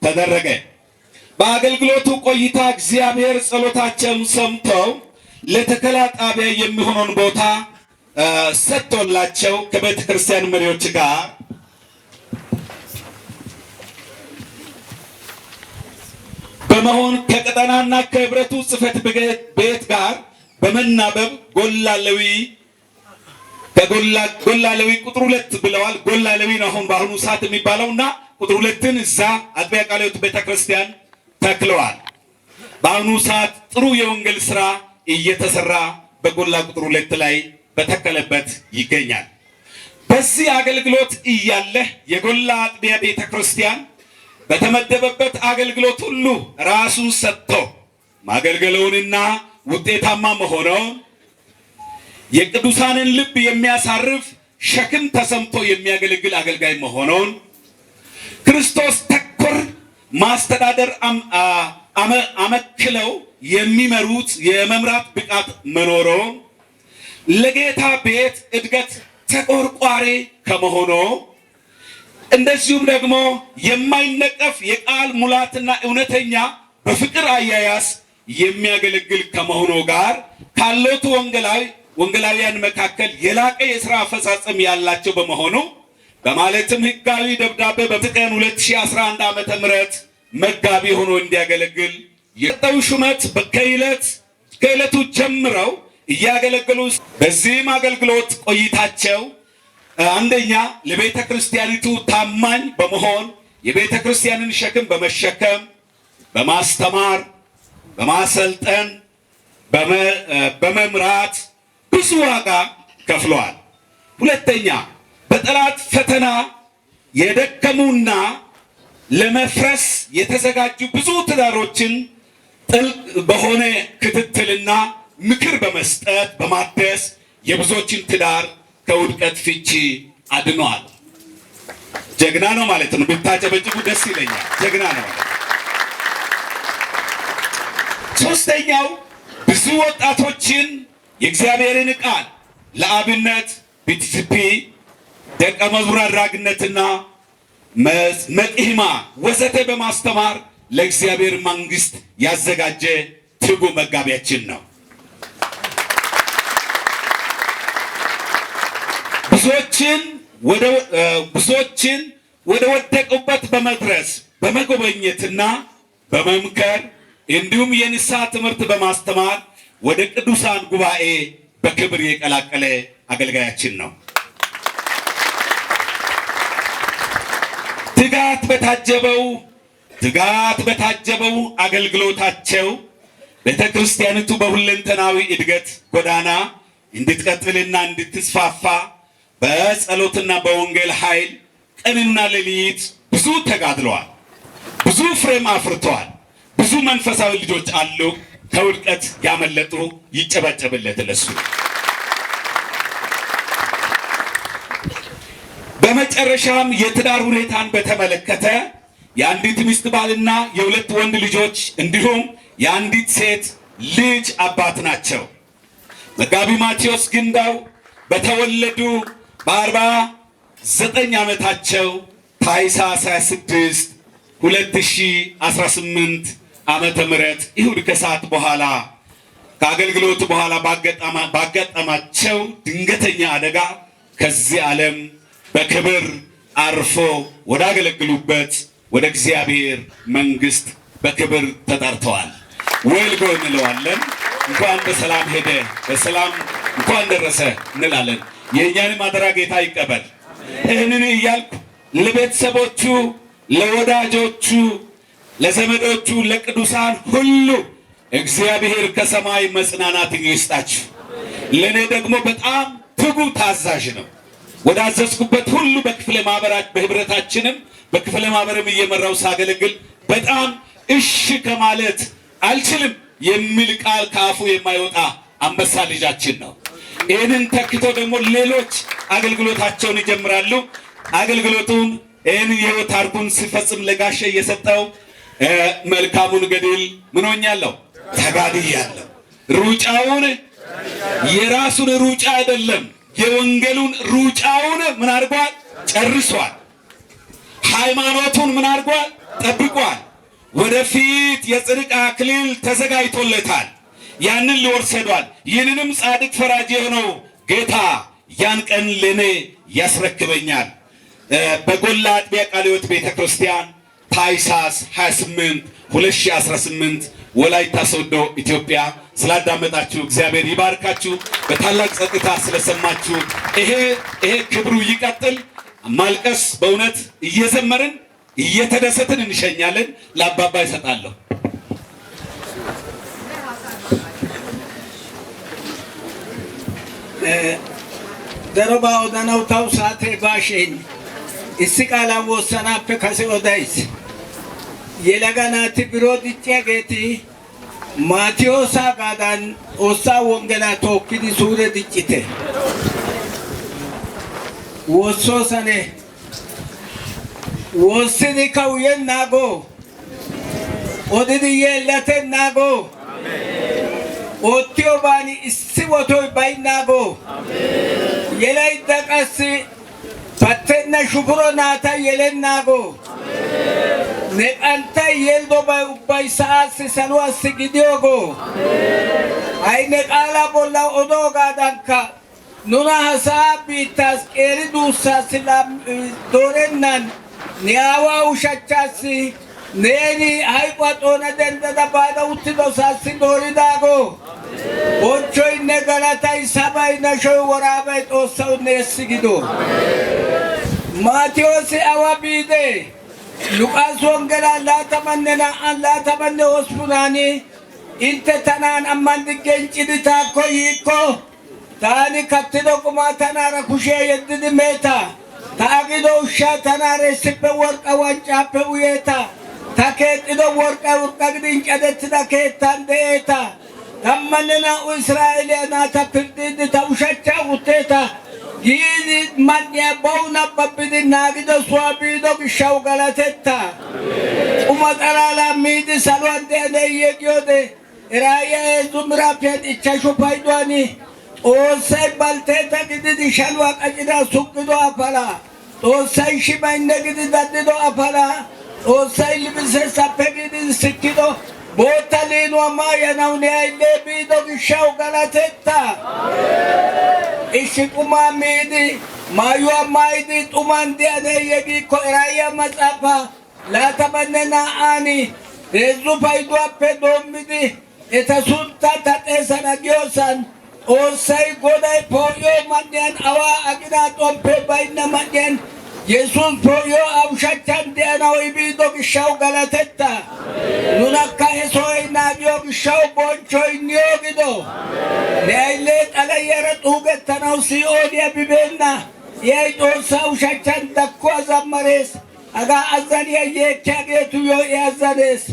C: ተደረገ። በአገልግሎቱ ቆይታ እግዚአብሔር ጸሎታቸውን ሰምተው ለተከላ ጣቢያ የሚሆነውን ቦታ ሰጥቶላቸው ከቤተ ክርስቲያን መሪዎች ጋር በመሆን ከቀጠናና ከህብረቱ ጽሕፈት ቤት ጋር በመናበብ ጎላለዊ ቁጥር 2 ብለዋል። ጎላለዊ ነው አሁን በአሁኑ ሰዓት የሚባለውና ቁጥር 2ን እዛ አጥቢያ ቃለ ሕይወት ቤተክርስቲያን ተክለዋል። በአሁኑ ሰዓት ጥሩ የወንጌል ስራ እየተሰራ በጎላ ቁጥር 2 ላይ በተከለበት ይገኛል። በዚህ አገልግሎት እያለ የጎላ አጥቢያ ቤተክርስቲያን በተመደበበት አገልግሎት ሁሉ ራሱን ሰጥቶ ማገልገሉንና ውጤታማ መሆኑን የቅዱሳንን ልብ የሚያሳርፍ ሸክም ተሰምቶ የሚያገለግል አገልጋይ መሆኑን ክርስቶስ ተኮር ማስተዳደር አመክለው የሚመሩት የመምራት ብቃት መኖሩን ለጌታ ቤት እድገት ተቆርቋሪ ከመሆኑ እንደዚሁም ደግሞ የማይነቀፍ የቃል ሙላትና እውነተኛ በፍቅር አያያዝ የሚያገለግል ከመሆኑ ጋር ካሉት ወንጌላውያን መካከል የላቀ የሥራ አፈጻጸም ያላቸው በመሆኑ በማለትም ሕጋዊ ደብዳቤ በቀን 2011 ዓመተ ምህረት መጋቢ ሆኖ እንዲያገለግል የሰጠው ሹመት ከዕለቱ ጀምረው እያገለገሉ በዚህም አገልግሎት ቆይታቸው አንደኛ ለቤተ ክርስቲያኒቱ ታማኝ በመሆን የቤተ ክርስቲያንን ሸክም በመሸከም በማስተማር በማሰልጠን በመምራት ብዙ ዋጋ ከፍለዋል። ሁለተኛ በጠላት ፈተና የደከሙና ለመፍረስ የተዘጋጁ ብዙ ትዳሮችን ጥልቅ በሆነ ክትትልና ምክር በመስጠት በማደስ የብዙዎችን ትዳር ከውድቀት ፍቺ አድኗል። ጀግና ነው ማለት ነው። ብታጨበጭቡ ደስ ይለኛል። ጀግና ነው ማለት ነው። ሶስተኛው ብዙ ወጣቶችን የእግዚአብሔርን ቃል ለአብነት ቢቲሲፒ ደቀ መዝሙር አድራጊነትና መቂማ ወዘተ በማስተማር ለእግዚአብሔር መንግስት ያዘጋጀ ትጉ መጋቢያችን ነው። ብዙዎችን ወደ ወደቁበት በመድረስ በመጎበኘትና በመምከር እንዲሁም የንስሐ ትምህርት በማስተማር ወደ ቅዱሳን ጉባኤ በክብር የቀላቀለ አገልጋያችን ነው። ትጋት በታጀበው አገልግሎታቸው ቤተ ክርስቲያኒቱ በሁለንተናዊ እድገት ጎዳና እንድትቀጥልና እንድትስፋፋ በጸሎትና በወንጌል ኃይል ቀንና ሌሊት ብዙ ተጋድለዋል። ብዙ ፍሬም አፍርተዋል። ብዙ መንፈሳዊ ልጆች አሉ ከውድቀት ያመለጡ። ይጨበጨብለት ለሱ። በመጨረሻም የትዳር ሁኔታን በተመለከተ የአንዲት ሚስት ባልና የሁለት ወንድ ልጆች እንዲሁም የአንዲት ሴት ልጅ አባት ናቸው። መጋቢ ማቴዎስ ግንዳው በተወለዱ በ49 ዓመታቸው ታኅሳስ 26 2018 ዓመተ ምህረት እሁድ ከሰዓት በኋላ ከአገልግሎት በኋላ ባጋጠማቸው ድንገተኛ አደጋ ከዚህ ዓለም በክብር አርፎ ወዳገለግሉበት ወደ እግዚአብሔር መንግስት በክብር ተጠርተዋል። ወልጎ እንለዋለን። እንኳን በሰላም ሄደ፣ በሰላም እንኳን ደረሰ እንላለን። የእኛንም አደራ ጌታ ይቀበል። ይህንን እያልኩ ለቤተሰቦቹ፣ ለወዳጆቹ፣ ለዘመዶቹ፣ ለቅዱሳን ሁሉ እግዚአብሔር ከሰማይ መጽናናትን ይስጣችሁ። ለእኔ ደግሞ በጣም ትጉ ታዛዥ ነው። ወዳዘዝኩበት ሁሉ በክፍለ ማህበራት በህብረታችንም በክፍለ ማህበርም እየመራው ሳገለግል በጣም እሺ ከማለት አልችልም የሚል ቃል ከአፉ የማይወጣ አንበሳ ልጃችን ነው። ይህንን ተክቶ ደግሞ ሌሎች አገልግሎታቸውን ይጀምራሉ። አገልግሎቱን ይህን የህይወት ታሪኩን ሲፈጽም ለጋሸ እየሰጠው መልካሙን ገድል ምን ሆኛለሁ? ተጋድያለሁ። ሩጫውን የራሱን ሩጫ አይደለም የወንጌሉን ሩጫውን ምን አድርጓል? ጨርሷል። ሃይማኖቱን ምን አድርጓል? ጠብቋል። ወደፊት የጽድቅ አክሊል ተዘጋጅቶለታል። ያንን ሊወርሰዷል። ይህንንም ጻድቅ ፈራጅ የሆነው ጌታ ያን ቀን ለኔ ያስረክበኛል። በጎላ አጥቢያ ቃለ ሕይወት ቤተክርስቲያን ታኅሳስ 28 2018 ወላይታ ሶዶ ኢትዮጵያ። ስላዳመጣችሁ እግዚአብሔር ይባርካችሁ። በታላቅ ጸጥታ ስለሰማችሁ ይሄ ክብሩ ይቀጥል። ማልቀስ በእውነት እየዘመርን እየተደሰትን እንሸኛለን። ለአባባ ይሰጣለሁ።
D: ደረባ ወደናው ታው ሳቴ ባሽን እስቃላ ወሰናፈ ከሰ ኦዳይስ የለጋናት ቢሮ ዲጨገቲ ማቴዎሳ ጋዳን ኦሳ ወንገላ ቶኪዲ ሱረ ዲጭቴ ወሶሰኔ ወስኒ ከውየን ናጎ ኦዲዲ የለተ ናጎ ኦቲዮ ባኒ እስሲ ወቶይ ባይናጎ የላይ ደቀስ ፈተና ሹፍሮ ናታ የለናጎ ነቃንታ የልዶ ባይ ሰዓት ሰሉስ ግዲዮጎ አይነ ቃላ ቦላ ኦዶ ጋዳንካ ኑና ሐሳብ ቢታስ ኤሪዱሳ ስላም ዶረናን ኒያዋ ውሻቻስ ኔኒ ሃይቋጦነ ደንደዳ ባዳ ውትዶ ሳስ ዶሪዳጎ ቦንቾይ ነገራታይ ሰባይ ነሾይ ወራባይ ጦሰው ነስጊዶ ማቴዎስ አዋቢዴ ሉቃስ ወንጌላ ላተመነና ላተመነ ሆስፑናኒ ኢንተ ተናን አማን ድገንጭ ታኮይኮ ታኒ ከትዶ ቁማ ተናረ ኩሼ የድድ ሜታ ታጊዶ ውሻ ተናረ ስበ ወርቀ ዋንጫፔ ውየታ ታኬጥዶ ወርቀ ግድን ጨደት ታኬታን ደኤታ ተመነና እስራኤል ናታ ፍርድ ተውሸቻ ውቴታ ይህ ማንያ በውና በብድ ናጊዶ ስዋቢዶ ግሻው ገለቴታ ቁመጠላላ ሚድ ሰሏን ደነ የጊዮደ ራየ ዙምራፔት ኢቻሹ ፓይዷኒ ኦሳይ ባልቴታ ግድድ ሸልዋ ቀጭዳ ሱቅዶ አፈላ ኦሳይ ሽባይነ ግድድ ዳድዶ አፈላ ኦሳይ ልብሰ ሳፔግድ ስኪዶ ቦታሊኑ ማየናው ኒያይሌ ቢዶ ግሻው ገለቴታ ኢሽቁማ ሚዲ ማዩ ማይዲ ጡማን ዲያነ የጊኮ ራያ መጻፋ ላተመነና አኒ ሬዙ ፋይዶ አፔዶሚዲ የተሱንታ ተጤሰና ጊዮሳን ኦሳይ ጎዳይ ፖዮ ማንያን አዋ አግዳ ጦምፔ ባይነ ማንያን የሱስ ፖዮ አውሻቻን ዲያናው ቢዶ ግሻው ገለቴታ ኑናካ ሄሶይ ናጊዮ ግሻው ቦንቾይ ኒዮጊዶ ኒያይሌ ጠለየረ ጡገተናው ሲኦዲያ ቢቤና የጦሳ አውሻቻን ደኮ አዛመሬስ አጋ አዛን የየቻጌቱ ዮ ያዛኔስ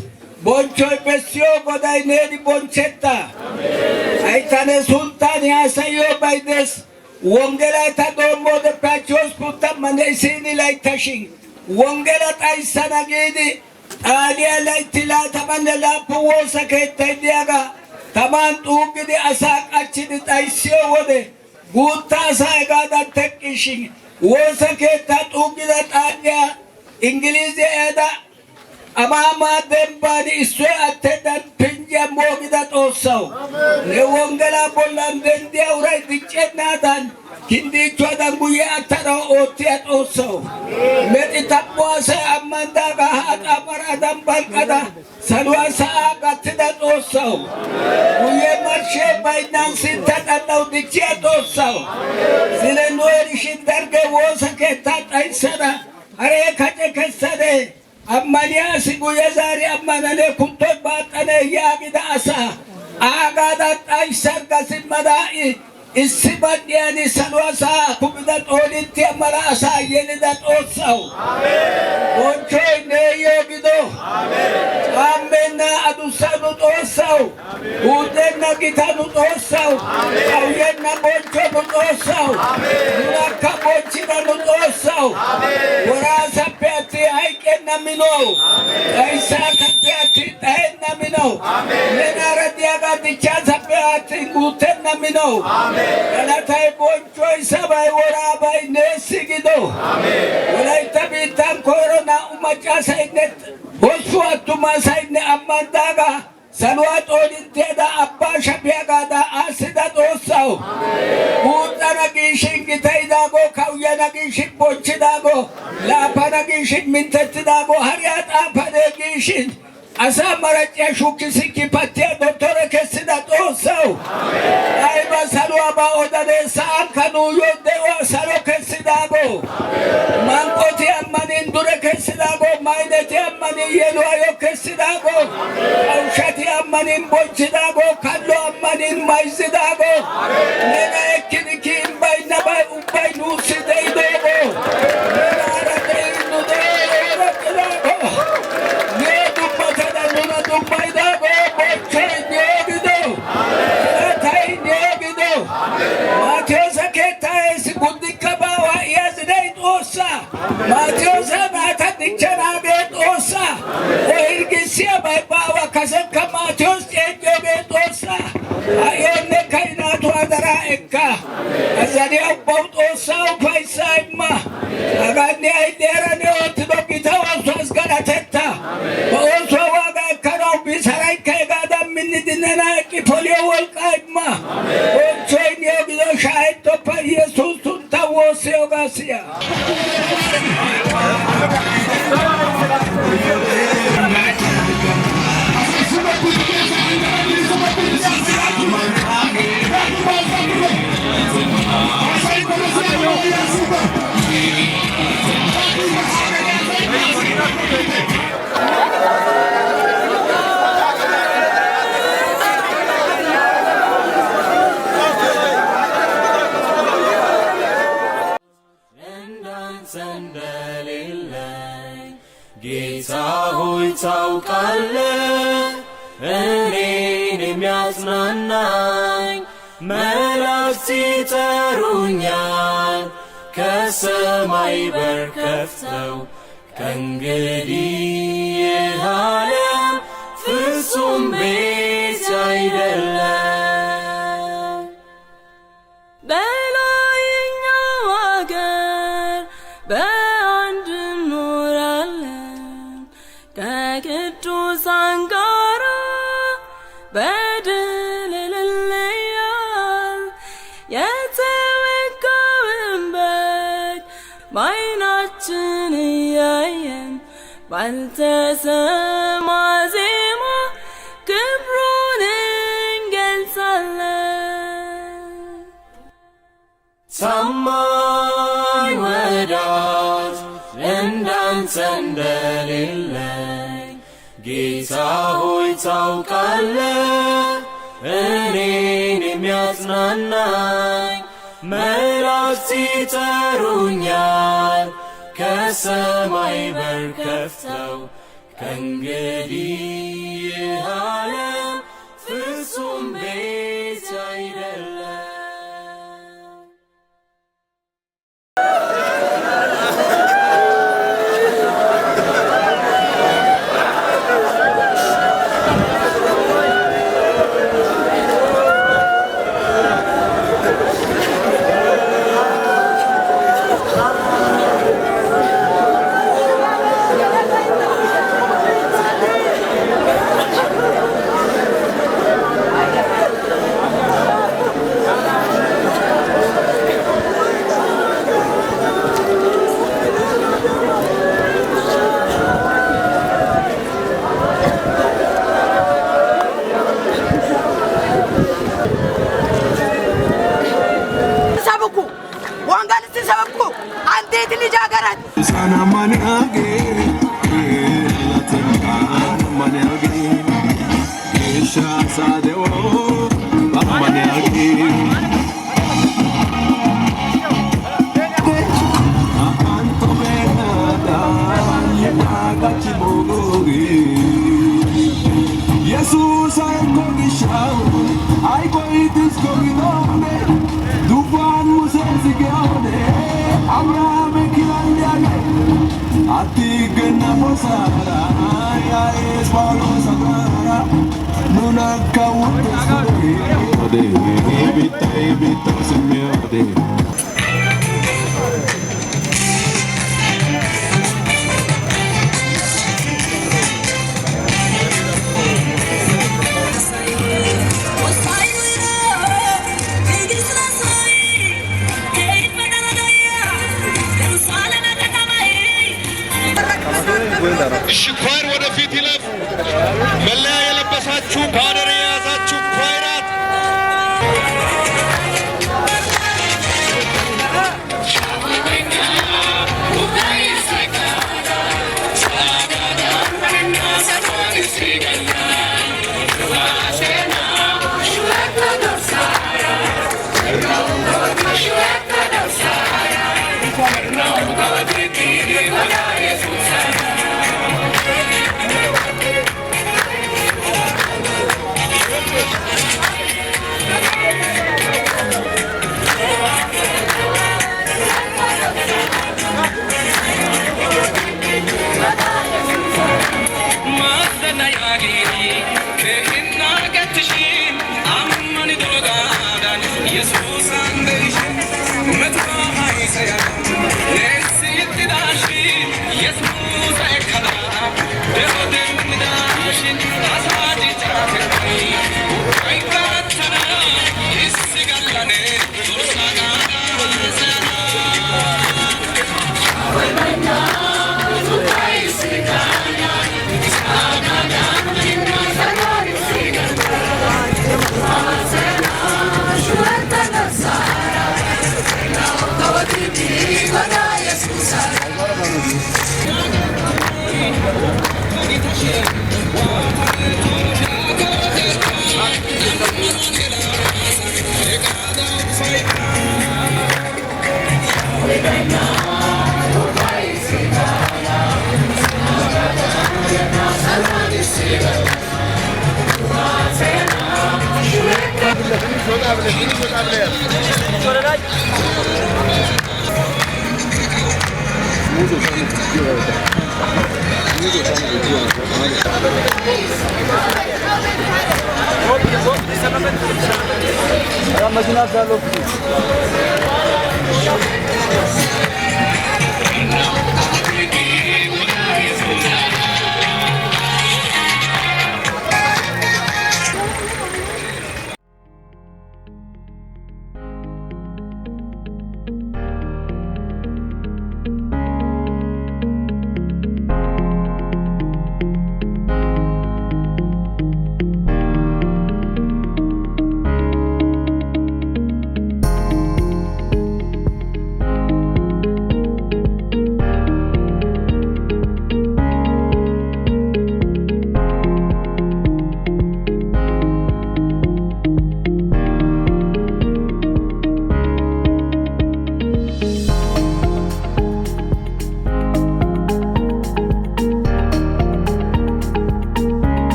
D: ቦንቾይ በሲዮ ጎዳይ ኔዲ ቦንቼታ አይታኔ ሱልጣን ያሳዮ ባይደስ ወንጌላ ታዶሞ ደፓቾስ ፑታ ማኔሲኒ ላይ ታሽን ወንጌላ ጣይሰና ጌዲ ጣሊያ ላይ ትላ ተመነላ ፖወሰ ከታይዲያጋ ተማን ጡግዲ አሳቃችን ጣይሲዮ ወደ ጉታ ሳይጋዳ ተቅሽን ወሰ ከታ ጡግዳ ጣሊያ እንግሊዝ ኤዳ አማማ ደምባኒ እሱ አተዳን ፕንጃ ሞግዳ ጦሰው ለወንጌላ ቦላን ደንዲያ ውራይ ድጨናታን ሂንዲቿ ዳንጉዬ አተራው ኦቲያ ጦሰው መጢ ተቧሰ አማንዳ ጋሃጣ በራዳን ባልቀዳ ሰልዋሳ አጋትዳ ጦሰው ጉዬ ማርሼ ባይናን ሲተጠላው ድቼ ጦሰው ስለ ኖርሽን ደርገ ወሰ ከታ ጣይሰና አሬ ከጨ ከሰደ አማንያ ሲጉየ ዛሬ አማናኔ ኩንቶ ባጠነ ያግዳ አሳ አጋዳ ጣይሰርጋ ሲመዳኢ እስባዲያኒ ሰልዋሳ ኩብዳ ጦሊቲ አመራ አሳ የልዳ ጦሰው ቦንቾይ ነዮጊዶ አሜና አዱሳኑ ጦሰው ሁዴና ጊታኑ ጦሰው አውየና ቦንቾኑ ጦሰው ኑናካ ቦንቺናኑ ጦሰው ወራሳ ፒያቲ አይቄና ሚኖ ቀይሳ ከፒያቲ ጣሄና ሚኖ ነው ለናረዲያ ጋዲቻ ሰበያት ጉተና ሚነው ገላታይ ቦንቾይ ሰባይ ወራባይ ነስጊዶ ወላይታ ቢታን ኮሮና ኡማጫ ሳይነት ቦሱ አቱማ ሳይነ አማንዳጋ ሰልዋት ኦዲንቴዳ አባ ሸቢያጋዳ አስዳ ጦሳው ኡጣና ጊሽን ጊታይዳጎ ካውያና ጊሽን ቦችዳጎ ላፓና ጊሽን ምንተትዳጎ ሀሪያት አፓነ ጊሽን አሳ መረጫ ሹክስኪ ፓቲያ ዶክተር ከስዳ ጦሳው አይባ ሰልዋባ ኦዳኔ ሳም ከኑ ዮዴዋ ሰሎ ከስዳጎ ማንቆቲ አማኒን ዱረ ከስዳጎ ማይነቲ አማኒ የሉዋዮ ከስዳጎ አውሻቲ አማኒን ቦችዳጎ ካሎ አማኒን ማይዝዳጎ ነና እኪንኪን ባይነባይ ኡባይ ኑስደይዶጎ ነና አረደይ ኑደረቅዳጎ ኔዱበተዳ ኑነ ዱባይዳጎ ቦቾይ ኔግዶ ታይ ኔግዶ ማቴዎስ ኬታይስ ጉዲከባዋ ያዝደይ ጦሳ ማቴዎስ ናታ ድቸናቤ ጦሳ ወይርጊሲያ ባይባዋ ከሰከ ማቴዎስ ጨጆቤ ጦሳ አየነ ካይናቱ አደራ እካ አዛዲያው ባው ጦሳው ፋይሳይማ አጋኒ አይደረኔ ወትዶጊታው አስገራተታ በኦሶ ዋጋ ከራው ቢሰራይ ከጋዳ ምን ድነና ቂፖሊዮ ወልቃይማ ወንቾይን የግዶ ሻይቶ ኢየሱስ ታወሰው ጋሲያ ጌታ ሆይ ታውቃለህ እኔን የሚያጽናናኝ መላእክት ይጠሩኛል ከሰማይ በር ከፍተው ከእንግዲህ ይህ ዓለም ፍጹም ቤት አይደለም በላይኛው አገር በአንድ እንኖራለን ከቅዱሳን ጋራ በድል እንለያል የተወጋውን በግ በዓይናችን እያየን ባልተሰማ ዜማ ክብሩን እንገልጻለን። ታማኝ ወዳጅ እንዳንተ እንደሌለኝ ጌታ ሆይ ታውቃለህ እኔን የሚያጽናናኝ መላእክት ይጠሩኛል ከሰማይ በር ከፍተው ከእንግዲህ ይህ ዓለም ፍጹም ቤት አይደለም Jesus ay kogishaw ay koitis kogidone duvan musesi geone Abraham kilandiage ati gena posara ay es paulo sagara non accaude evita se me ode.
E: ሽኳር ወደፊት ይለፍ። መለያ የለበሳችሁ ካደር የያዛችሁ ኳይራት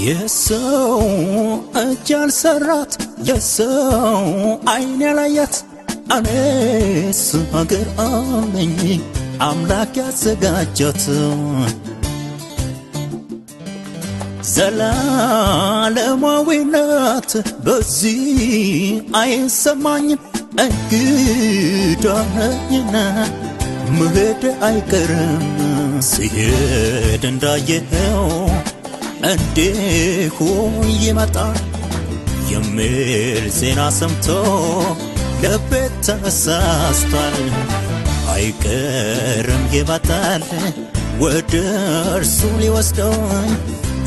F: የሰው እጅ ያልሰራት የሰው ዓይን ያላያት እኔስ ሀገር አለኝ አምላክ ያዘጋጃት ዘላለማዊ ናት በዚህ አይሰማኝም እንግዳ ነኝና መሄድ አይቀርም ሲሄድ እንዳየኸው እንዲሁ ይመጣል የሚል ዜና ሰምቶ ልቤ ተነሳስቷል አይቀርም ይመጣል ወደ እርሱ ሊወስደኝ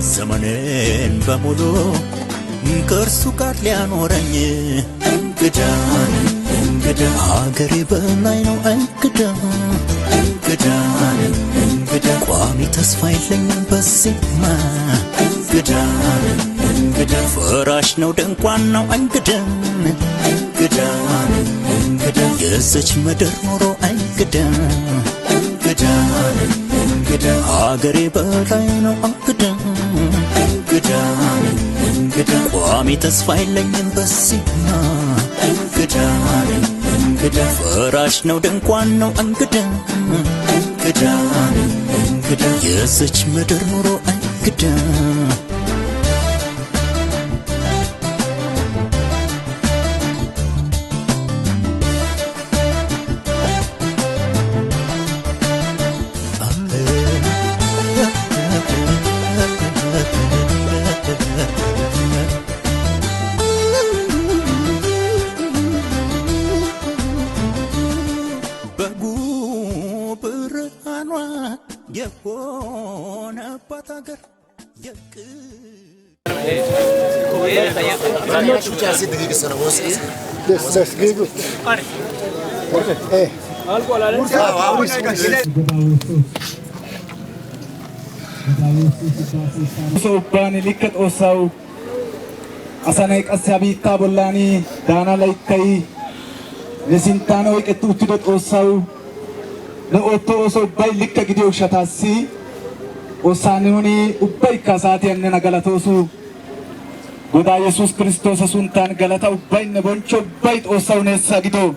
F: ዘመኔን በሙሉ ከእርሱ ጋር ሊያኖረኝ እንግዳ ሀገሬ በላይ ነው እንግዳ ቋሚ ተስፋ የለኝም በዚህማ እንግዳ ፍራሽ ነው ድንኳን ነው እንግዳ የዚች ምድር ኑሮ እንግዳ ሀገሬ በላይ ነው እንግዳ ቋሚ ተስፋ የለኝም በዚህማ እንግዳ ፍራሽ ነው ድንኳን ነው እንግዳ የዚች ምድር ኑሮ እንግዳ የሆነባት አገር
G: Sobbani likkat osaw asanay qasabita bollani dana laytay nesintano iqetu utidot osaw ne otto oso bay likka gidiyo shatasi osanuni ubbay kasati anne nagalatosu goda yesus kristos suntan galata ubbay ne boncho ubbay osaw ne sagido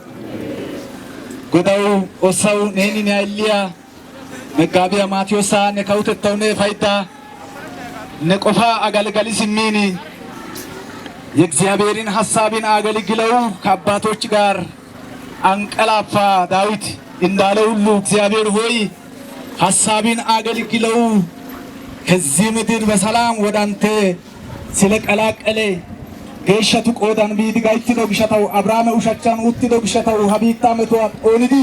G: godaw osaw neni ne aliya መጋቢያ ማቴዎስ ne kautettawne fayda ne qofa agalgali ሲሚኒ የእግዚአብሔርን ሐሳብን አገልግለው ከአባቶች ጋር አንቀላፋ ዳዊት እንዳለው ሁሉ እግዚአብሔር ሆይ ሐሳብን አገልግለው ከዚህ ምድር በሰላም ወዳንተ ስለቀላቀለ ገሸቱ ቆዳን ቢድጋይት ነው ግሸታው አብራመ ውሻቻን ውት ነው ግሸታው ሀቢታ መቶ ኦንዲ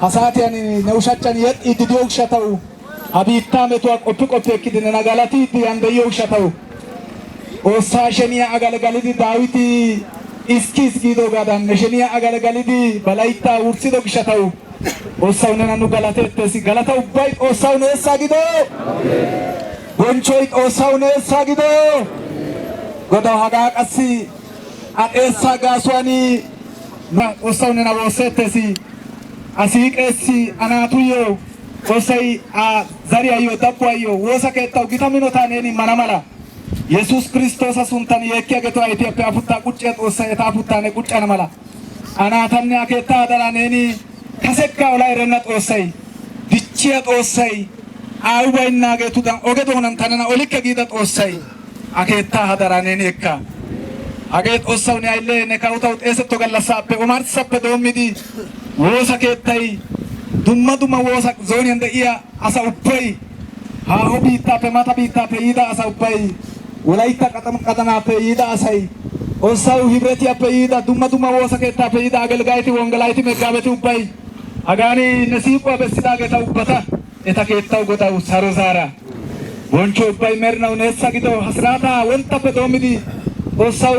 G: ሐሳቲያን ነውሻቻን የጥ ይድዲው ግሸታው ሀቢታ መቶ ቆፕ ቆፕ ክድነ ናጋላቲ ያንደየው ግሸታው ኦሳሸኒያ አገልጋሊዲ ዳዊት እስኪስ ጊዶ ጋዳን ነሸኒያ አገልጋሊዲ በላይታ ውርሲዶ ግሸታው ኦሳውነና ኑ ገላተተሲ ገላታው ባይ ኦሳውነ ሳጊዶ ጎንቾይ ኦሳውነ ሳጊዶ ጎዳ ሀጋ ቀሲ አጤሳ ጋሷኒ ኦሳውነና ወሰተሲ አሲቀሲ አናቱዮ ኦሳይ ዛሪያዮ ዳፖዮ ወሰከታው ጊታሚኖታኔኒ ማናማላ ኢየሱስ ክርስቶስ አሱንታን የከገቶ ኢትዮጵያ ፉታ ቁጨት ኦሳይ ታፉታኔ ቁጫና ማላ አናታኒ አከታ ዳላኔኒ ከሰካው ላይ ረነጥ ኦሳይ ዲቺያት ኦሳይ አውባይና ገቱዳን ኦገዶነን ታነና ኦሊከ ጊዳት ኦሳይ አከታ ሀዳራኔኒ እካ አገት ኦሳውኒ አይለ ነካውታው ጤሰቶ ገለሳፔ ኦማርሰፔ ዶሚዲ ወሳ ከታይ ዱማ ዱማ ወሳ ዞኒ እንደያ አሳውባይ ሃሆ ቢታፔ ማታ ቢታፔ ይዳ አሳውባይ ወላይታ ቀጠናፔ ይዳ አሳይ ኦሳው ህብረቲያፔ ይዳ ዱማ ዱማ ወሳ ከታፔ ይዳ አገልጋይቲ ወንገላይቲ መጋበቲ ውባይ አጋኒ ነሲቆ በስዳ ገታው በታ እታከታው ጎታው ሳሮዛራ ወንቾ ባይመርነው ነሳግዶ ሐስራታ ወንታ በዶሚዲ ኦሳው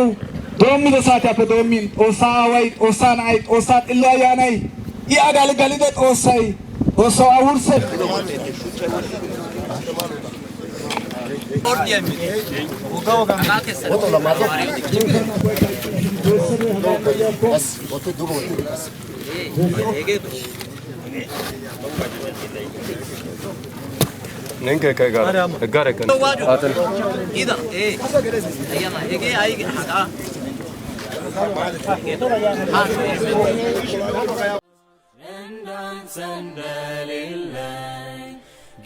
G: ዶሚዶ ሳታ በዶሚን ኦሳዋይ ኦሳናይ ኦሳት ኢላያናይ ያጋልጋልደ ኦሳይ ኦሳው አውርሰ
H: Nenge kagara, kagara kan.
I: Ida, ayana, ay hada.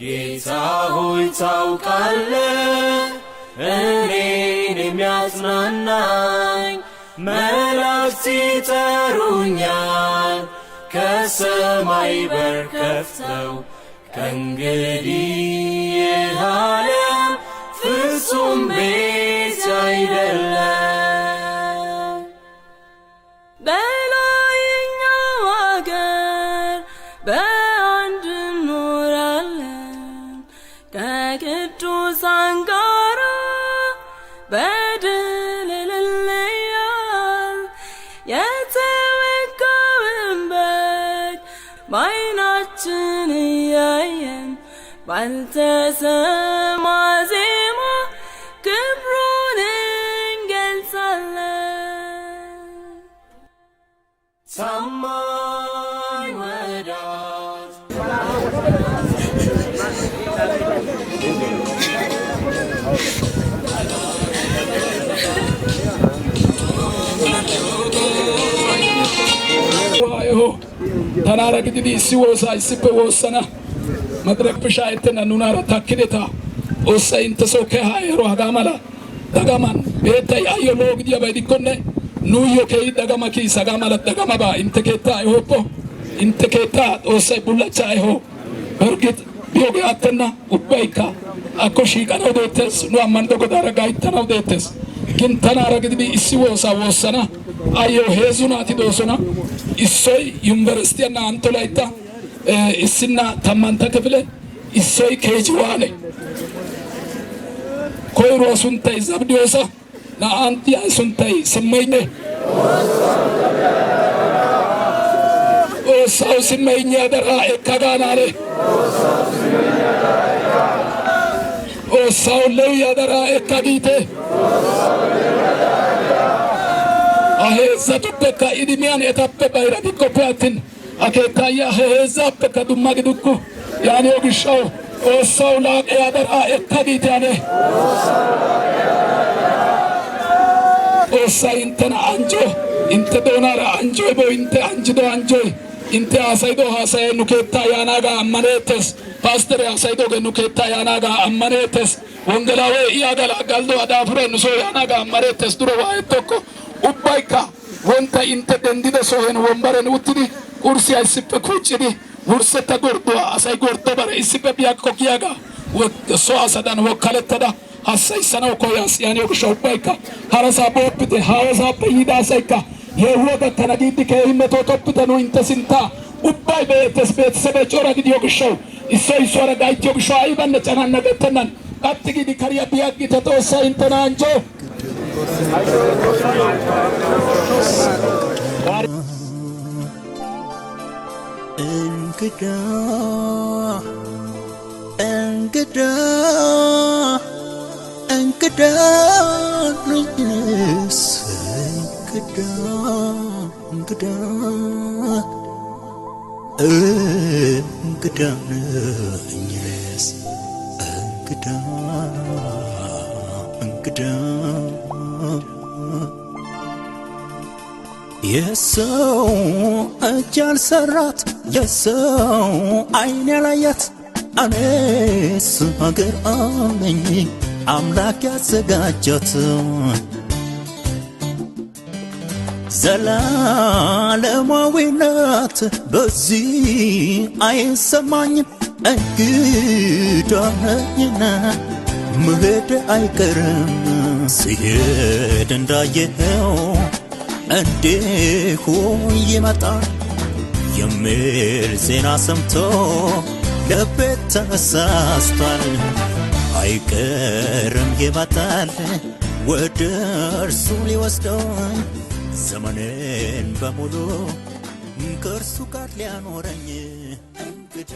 I: ጌታ ሆይ ታውቃለህ እኔን የሚያጽናናኝ መላእክት ይጠሩኛል ከሰማይ በር ከፍተው ከእንግዲህ ይህ ዓለም ፍጹም ቤት አይደለም በላይኛው አገር በአንድ እንኖራለን ከቅዱሳን ጋራ በድል እንለያል የተወጋውን በግ በዓይናችን እያየን ባልተሰማ ዜማ ክብሩን እንገልጻለን ታማኝ ወዳጅ
J: ተናራ ግድዲ ሲወሳ ሲበ ወሰና መድረክ ብሻይተና ኑናራ ታክደታ ኦሳይን ተሶከ ሃይሮ አጋማላ ደጋማን ቤታይ አየሎ ግዲያ ባይዲኮነ ኑዮ ከይ ደጋማ ኪ ሰጋማላ ደጋማ ባ ኢንተኬታ አይሆፖ ኢንተኬታ ኦሳይ ቡላቻ አይሆ በርግጥ ቢዮገ አተና ኡባይካ አኮሺ ቀናው ደተስ ኑ አማንዶ ጎዳራ ጋይተናው ደተስ ግን ተናራ ግድዲ ሲወሳ ወሰና አዮ ሄዙናቲ ዶሶና ኢሶይ ዩኒቨርሲቲና አንቶላይታ እስና ተማንታ ክፍለ ኢሶይ ከጅዋኔ ኮይሮ ሱንታይ ዘብዲዮሳ ናአንቲ ሱንታይ ስመይነ ኦሳው ስመይኛ ደራ ኤካጋናለ ኦሳው ለያ ደራ ኤካዲቴ aheza tubbeka idimiyan etappe bayra dikkoppe attin akeekkaayya heezaappe ka dumma gidukku yaaniyo gishshawu xoossawu laaqe yadara ekka giite ane xoossay inttena anjo intte doonaara anjoy bo intte anjido anjoy intte haasayido haasaye nu keettaa yaanaagaa ammaneettes pastere haasayidooge nu keettaa yaanaagaa ammaneettes wongelaawe iyagala galdo adaafure nu soo yaanaagaa ammaneettes duro waayettokko ubbaykka wonta inte dendida sohen wombaren uttidi ursiya issippe kuuccidi wursetta gorduwa asay gordo bare issippe biyakko giyaga so asadan wokkalettada hassayissanaw koyas yaaniyo gishsha ubbaykka harasaa booppite haawasaappe yiida asaykka yeehuwa gakkana giiddi keehi metootoppite nu inte sinttaa ubbay beettes beetisebe cora gidiyo gishshaw issoy issuwara gayttiyo gishshaw aybanne canannagettennan qatti giidi kariya biyaggite xoossay intena anjo
F: እንግዳ እንግዳ እንግዳ ነኝስ እንግዳ እንግዳ እንግዳ ነኝስ እንግዳ እንግዳ የሰው እጅ ያልሰራት የሰው ዓይን ያላያት እኔስ ሀገር አለኝ አምላክ ያዘጋጃት ዘላለማዊ ናት በዚህ አይሰማኝም እንግዳ ነኝና መሄድ አይቀርም ሲሄድ እንዳየኸው እንዲሁ ይመጣል የሚል ዜና ሰምቶ ልቤ ተሳስቷል አይቀርም ይመጣል ወደ እርሱ ሊወስደኝ ዘመኔን በሙሉ ከእርሱ ጋር ሊያኖረኝ እንግዳ